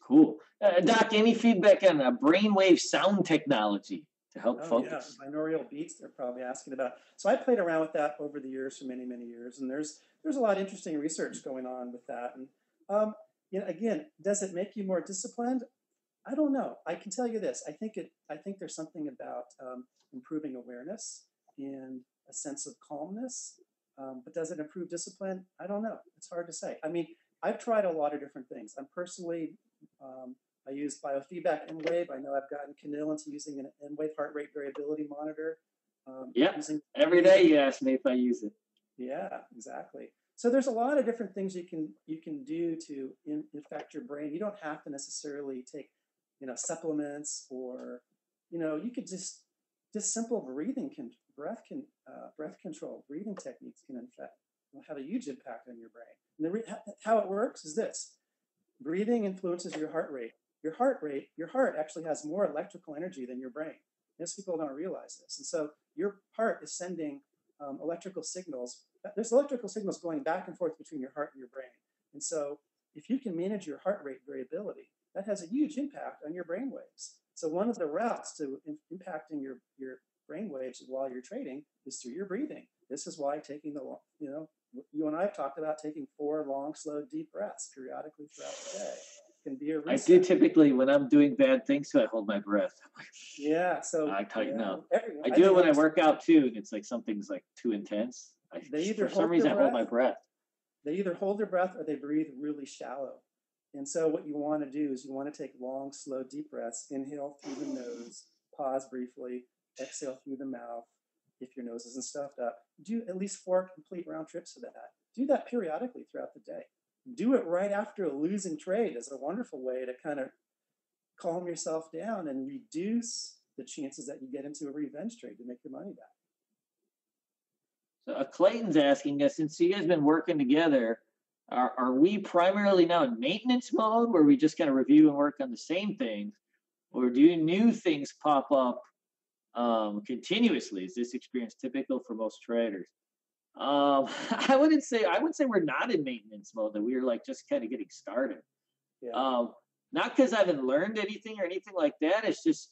Cool. Doc, any feedback on brainwave sound technology to help focus? Yeah, binaural beats they're probably asking about. So I played around with that over the years for many, many years. And there's a lot of interesting research going on with that. And again, does it make you more disciplined? I don't know. I can tell you this. I think there's something about improving awareness and a sense of calmness. But does it improve discipline? I don't know. It's hard to say. I mean, I've tried a lot of different things. I'm personally, I use biofeedback N-Wave. I know I've gotten Kenil into using an N-Wave heart rate variability monitor. Every day you ask me if I use it. Yeah, exactly. So there's a lot of different things you can do to affect your brain. You don't have to necessarily take, supplements, or, you could just simple breath control, breathing techniques can have a huge impact on your brain. And how it works is this: breathing influences your heart rate. Your heart actually has more electrical energy than your brain. Most people don't realize this. And so your heart is sending electrical signals. There's electrical signals going back and forth between your heart and your brain. And so if you can manage your heart rate variability, that has a huge impact on your brain waves. So one of the routes to impacting your brain waves while you're trading is through your breathing. This is why taking you and I have talked about taking 4 long, slow, deep breaths periodically throughout the day can be a reset. I do typically when I'm doing bad things, so I hold my breath. Yeah, so I tighten up. Everyone, I do it when I work out too, and it's like something's like too intense. For some reason, I hold my breath. They either hold their breath or they breathe really shallow. And so what you want to do is you want to take long, slow, deep breaths. Inhale through the nose, pause briefly, exhale through the mouth. If your nose isn't stuffed up, do at least 4 complete round trips of that. Do that periodically throughout the day. Do it right after a losing trade is a wonderful way to kind of calm yourself down and reduce the chances that you get into a revenge trade to make your money back. So Clayton's asking us, since you guys have been working together, are we primarily now in maintenance mode where we just kind of review and work on the same things, or do new things pop up continuously? Is this experience typical for most traders? I would say we're not in maintenance mode, that we're like just kind of getting started. Yeah. Not because I haven't learned anything or anything like that. It's just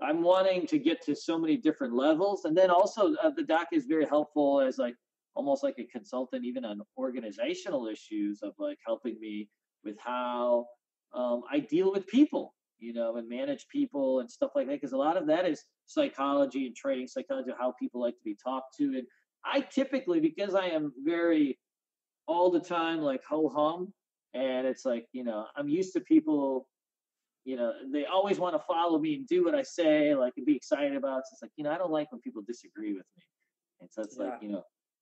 I'm wanting to get to so many different levels. And then also the doc is very helpful as like almost like a consultant, even on organizational issues of like helping me with how I deal with people, and manage people and stuff like that. Because a lot of that is psychology and trading psychology, how people like to be talked to. And I typically, because I am very all the time like ho hum, and it's like, I'm used to people, they always want to follow me and do what I say, like, and be excited about it. So it's like, I don't like when people disagree with me. And so it's like,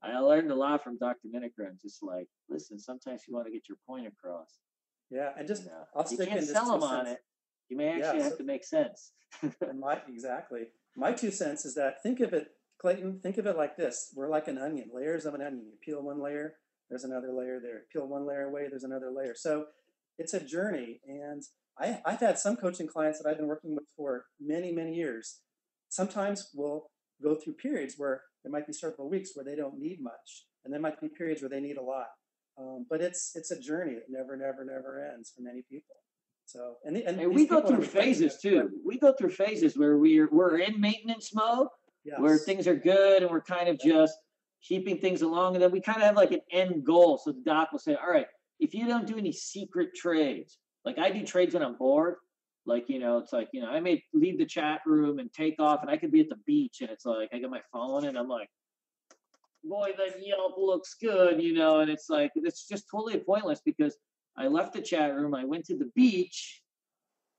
I learned a lot from Dr. Menaker. I'm just like, listen, sometimes you want to get your point across. Yeah, and just you can't sell them on it. You may actually have to make sense. Exactly. My 2 cents is that think of it, Clayton, think of it like this. We're like an onion, layers of an onion. You peel one layer, there's another layer there. Peel one layer away, there's another layer. So it's a journey. And I've had some coaching clients that I've been working with for many, many years. Sometimes we'll go through periods where there might be several weeks where they don't need much. And there might be periods where they need a lot. But it's a journey that never ends for many people. So and we go through phases too. We go through phases where we're in maintenance mode, where things are good and we're kind of just keeping things along, and then we kind of have like an end goal. So the doc will say, all right, if you don't do any secret trades, like I do trades when I'm bored, like, it's like, I may leave the chat room and take off, and I could be at the beach, and it's like I got my phone and I'm like, boy, that Yelp looks good, and it's like, it's just totally pointless because I left the chat room, I went to the beach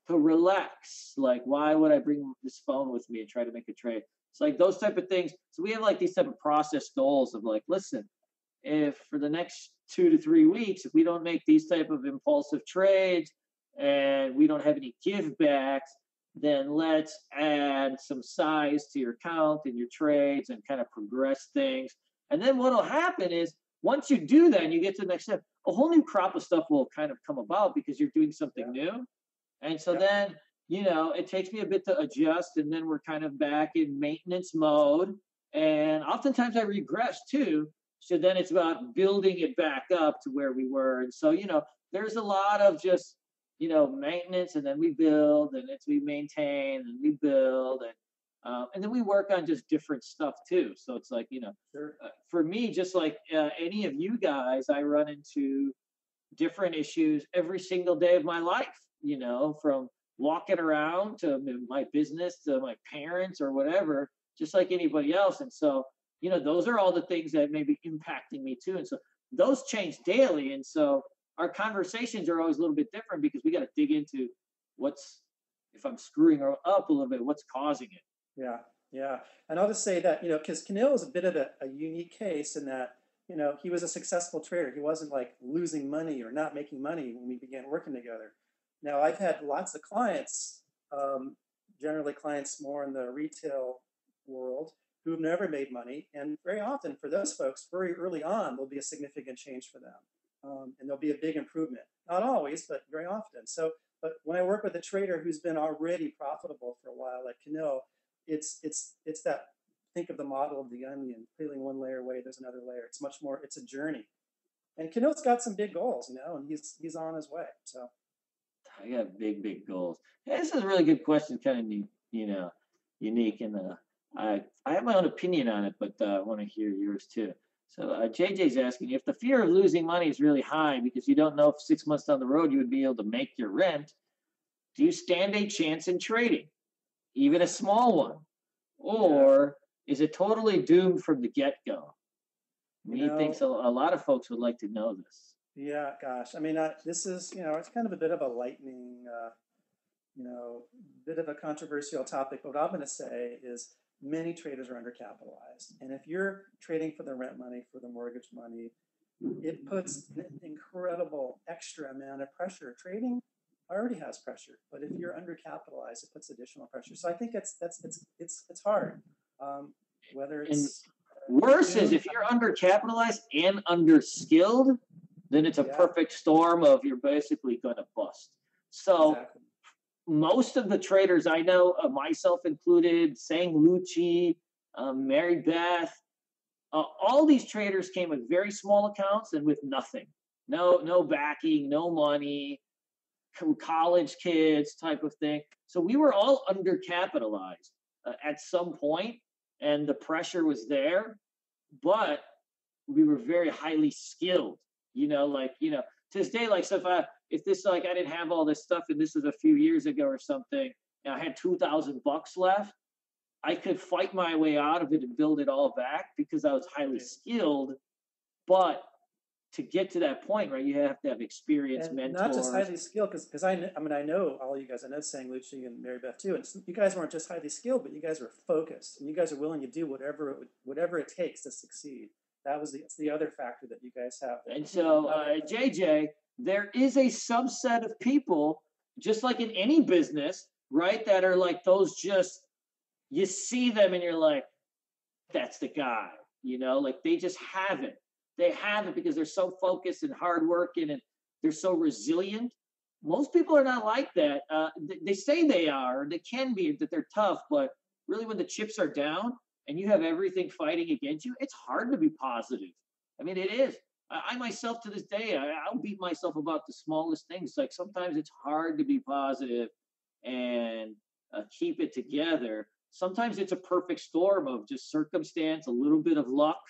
to relax. Like, why would I bring this phone with me and try to make a trade? It's like those type of things. So we have like these type of process goals of like, listen, if for the next 2 to 3 weeks, if we don't make these type of impulsive trades and we don't have any give backs, then let's add some size to your count and your trades and kind of progress things. And then what'll happen is once you do that and you get to the next step, a whole new crop of stuff will kind of come about because you're doing something new. And so then, it takes me a bit to adjust, and then we're kind of back in maintenance mode. And oftentimes I regress too. So then it's about building it back up to where we were. And so, there's a lot of just, maintenance, and then we build, and we maintain, and we build, and then we work on just different stuff too. So it's like, for me, just like any of you guys, I run into different issues every single day of my life, from walking around to my business to my parents or whatever, just like anybody else. And so, those are all the things that may be impacting me too. And so those change daily. And so our conversations are always a little bit different because we got to dig into if I'm screwing up a little bit, what's causing it. Yeah. And I'll just say that, because Canil is a bit of a unique case in that, he was a successful trader. He wasn't like losing money or not making money when we began working together. Now, I've had lots of clients, generally clients more in the retail world, who've never made money. And very often for those folks, very early on, there'll be a significant change for them. and there'll be a big improvement. Not always, but very often. So, but when I work with a trader who's been already profitable for a while, like it's that, think of the model of the onion, peeling one layer away, there's another layer. It's much more. It's a journey. And Kano's got some big goals, and he's on his way. So I got big goals. Hey, this is a really good question, kind of unique, and I have my own opinion on it, but I want to hear yours too. So JJ's asking if the fear of losing money is really high because you don't know if 6 months down the road you would be able to make your rent. Do you stand a chance in trading, even a small one, or is it totally doomed from the get-go? He thinks a lot of folks would like to know this. Yeah, gosh. I mean, this is, it's kind of a bit of a lightning, bit of a controversial topic. But what I'm going to say is many traders are undercapitalized. And if you're trading for the rent money, for the mortgage money, it puts an incredible extra amount of pressure. Trading already has pressure, but if you're undercapitalized, it puts additional pressure. So I think it's hard. Whether it's worse is if you're undercapitalized and underskilled, then it's a perfect storm of you're basically going to bust. So most of the traders I know, myself included, Sang Lucci, Mary Beth, all these traders came with very small accounts and with nothing. No backing, no money, college kids type of thing. So we were all undercapitalized at some point, and the pressure was there, but we were very highly skilled. To this day, like, so if this, like, I didn't have all this stuff and this was a few years ago or something, and I had $2,000 left, I could fight my way out of it and build it all back because I was highly skilled. But to get to that point, right, you have to have experience, and mentors. Not just highly skilled, because I know all you guys. I know Sang Lucci and Mary Beth too. And you guys weren't just highly skilled, but you guys were focused, and you guys are willing to do whatever it takes to succeed. It's the other factor that you guys have. And so, JJ, there is a subset of people, just like in any business, right, that are like those, just, you see them and you're like, that's the guy, like they just have it. They have it because they're so focused and hardworking and they're so resilient. Most people are not like that. They say they are, or they can be, that they're tough, but really when the chips are down and you have everything fighting against you, it's hard to be positive. I mean, it is. I myself, to this day, I'll beat myself about the smallest things. Like sometimes it's hard to be positive and keep it together. Sometimes it's a perfect storm of just circumstance, a little bit of luck.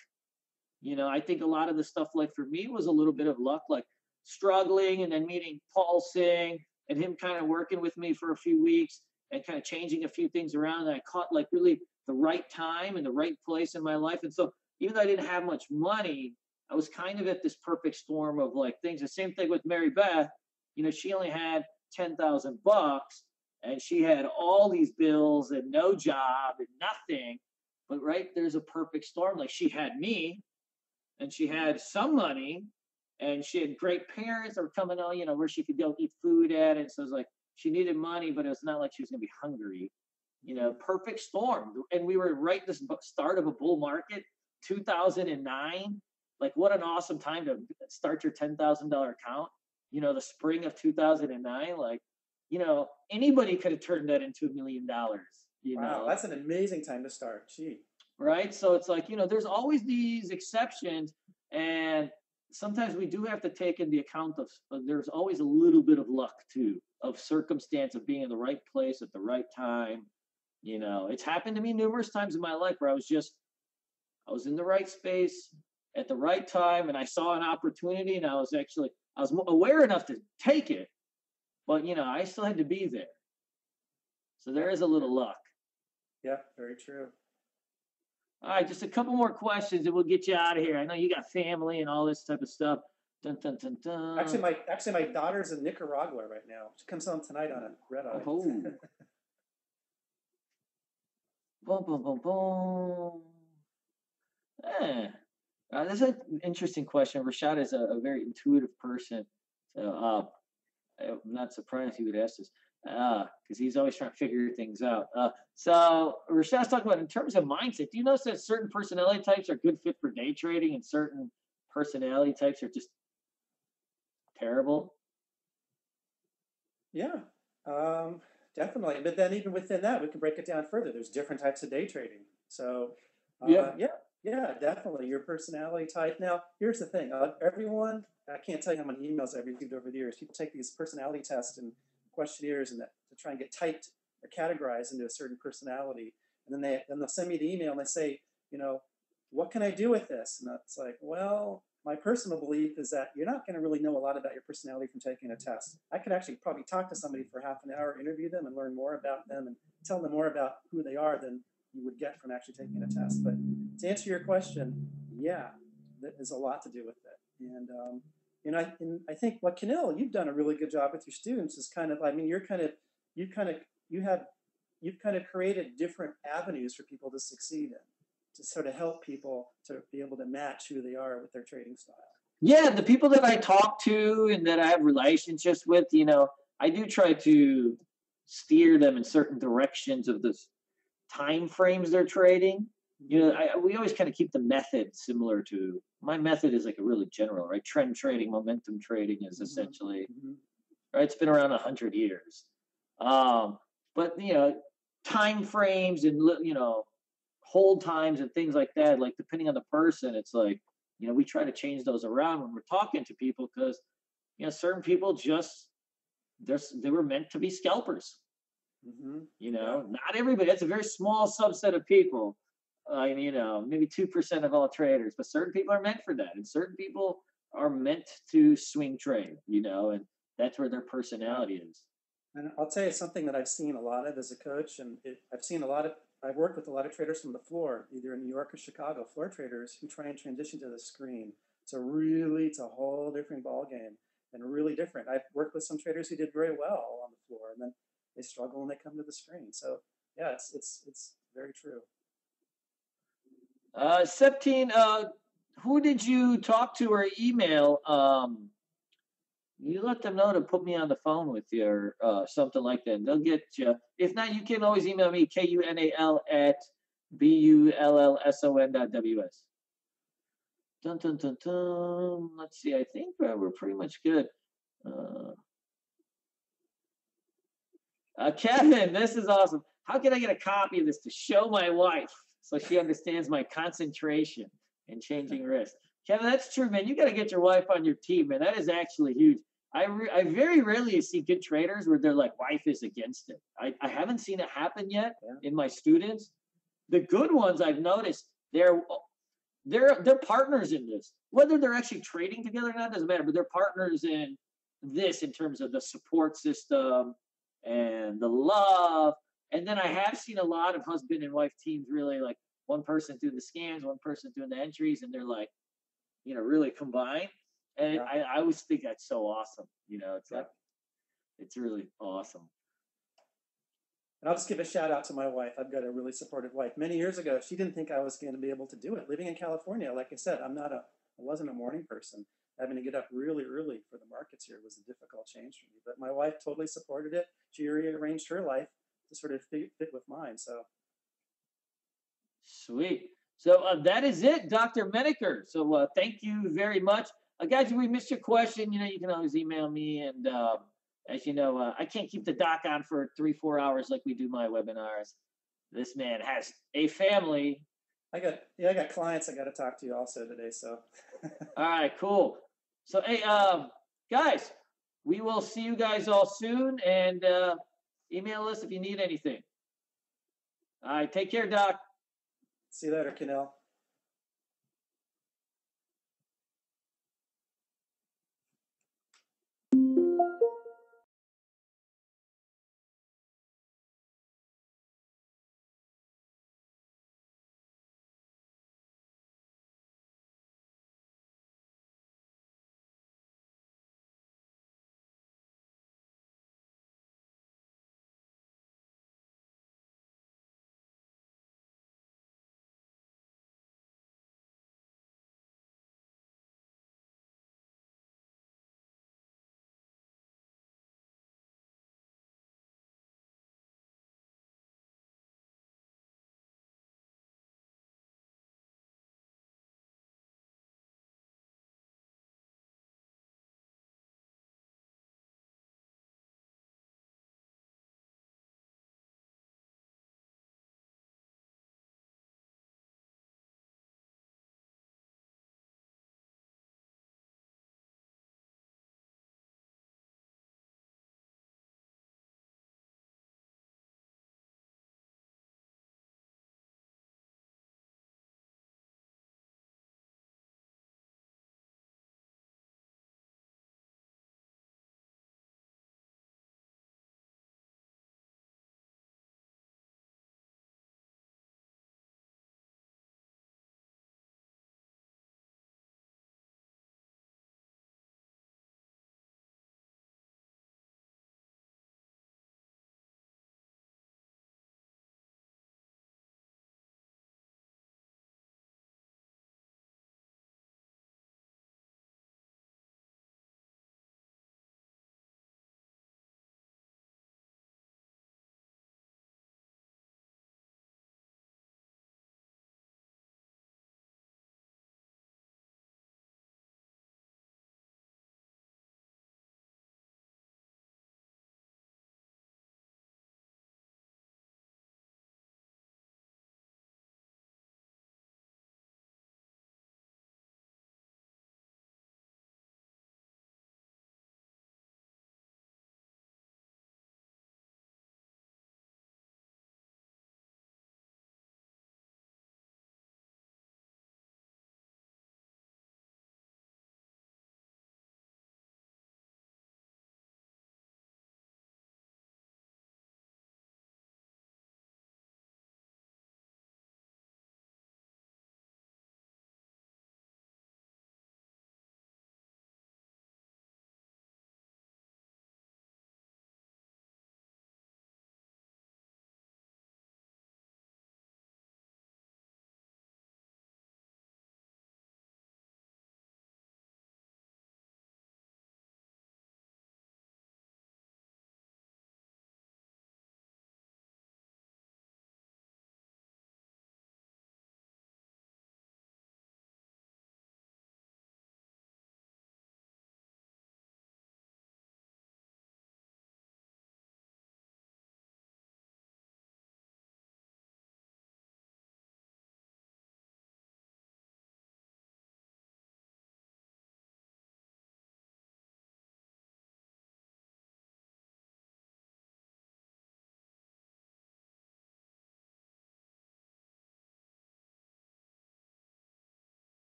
I think a lot of the stuff, like for me, was a little bit of luck, like struggling and then meeting Paul Singh and him kind of working with me for a few weeks and kind of changing a few things around. And I caught like really the right time and the right place in my life. And so even though I didn't have much money, I was kind of at this perfect storm of like things. The same thing with Mary Beth. She only had $10,000 and she had all these bills and no job and nothing. But right, there's a perfect storm. Like she had me and she had some money and she had great parents that were coming on, where she could go eat food at. And so it was like she needed money, but it was not like she was going to be hungry. Perfect storm. And we were right at the start of a bull market, 2009. Like, what an awesome time to start your $10,000 account. The spring of 2009. Like, anybody could have turned that into $1 million. Wow, that's an amazing time to start. Gee. Right. So it's like, there's always these exceptions. And sometimes we do have to take in the account of there's always a little bit of luck, too, of circumstance, of being in the right place at the right time. It's happened to me numerous times in my life where I was in the right space at the right time, and I saw an opportunity, and I was aware enough to take it, but I still had to be there. So there is a little luck. Yeah, very true. All right, just a couple more questions, and we'll get you out of here. I know you got family and all this type of stuff. Dun, dun, dun, dun. Actually, my daughter's in Nicaragua right now. She comes on tonight on a red eye. Oh. Boom, boom, boom, boom. This is an interesting question. Rashad is a very intuitive person. So I'm not surprised he would ask this because he's always trying to figure things out. So Rashad's talking about in terms of mindset. Do you notice that certain personality types are good fit for day trading and certain personality types are just comparable? Yeah, definitely. But then even within that, we can break it down further. There's different types of day trading. So, Yeah. yeah, definitely. Your personality type. Now, here's the thing. Everyone, I can't tell you how many emails I've received over the years. People take these personality tests and questionnaires and that to try and get typed or categorized into a certain personality. And then they'll send me the email and they say, what can I do with this? And it's like, well, my personal belief is that you're not going to really know a lot about your personality from taking a test. I could actually probably talk to somebody for half an hour, interview them, and learn more about them and tell them more about who they are than you would get from actually taking a test. But to answer your question, yeah, there's a lot to do with it. And I think what you've done a really good job with your students is kind of, I mean, you've kind of created different avenues for people to succeed in, to sort of help people to be able to match who they are with their trading style. Yeah, the people that I talk to and that I have relationships with, I do try to steer them in certain directions of the time frames they're trading. We always kind of keep the method similar to my method is like a really general, right? Trend trading, momentum trading is essentially, right? It's been around 100 years. But time frames and hold times and things like that, like depending on the person, it's like, we try to change those around when we're talking to people because, certain people just, they were meant to be scalpers. Not everybody, that's a very small subset of people, maybe 2% of all traders, but certain people are meant for that. And certain people are meant to swing trade, and that's where their personality is. And I'll tell you something that I've seen a lot of as a coach, and I've worked with a lot of traders from the floor, either in New York or Chicago, floor traders who try and transition to the screen. It's a whole different ballgame and really different. I've worked with some traders who did very well on the floor, and then they struggle when they come to the screen. So yeah, it's very true. Septine, who did you talk to or email? You let them know to put me on the phone with you or something like that. They'll get you. If not, you can always email me, KUNAL@BULLSON.WS. Dun, dun, dun, dun. Let's see. I think we're pretty much good. Kevin, this is awesome. How can I get a copy of this to show my wife so she understands my concentration and changing risk? Kevin, that's true, man. You got to get your wife on your team, man. That is actually huge. I very rarely see good traders where their wife is against it. I haven't seen it happen yet in my students. The good ones I've noticed, they're partners in this. Whether they're actually trading together or not doesn't matter, but they're partners in this in terms of the support system and the love. And then I have seen a lot of husband and wife teams really like one person doing the scans, one person doing the entries, and they're like, really combined. And I always think that's so awesome. It's really awesome. And I'll just give a shout out to my wife. I've got a really supportive wife. Many years ago, she didn't think I was going to be able to do it. Living in California, like I said, I wasn't a morning person. Having to get up really early for the markets here was a difficult change for me. But my wife totally supported it. She rearranged her life to sort of fit with mine. So sweet. So that is it, Dr. Menaker. So thank you very much. Guys, if we missed your question, you can always email me. And as you know, I can't keep the doc on for 3-4 hours like we do my webinars. This man has a family. I got clients I got to talk to also today. So all right, cool. So hey, guys, we will see you guys all soon, and email us if you need anything. All right, take care, Doc. See you later, Kenel.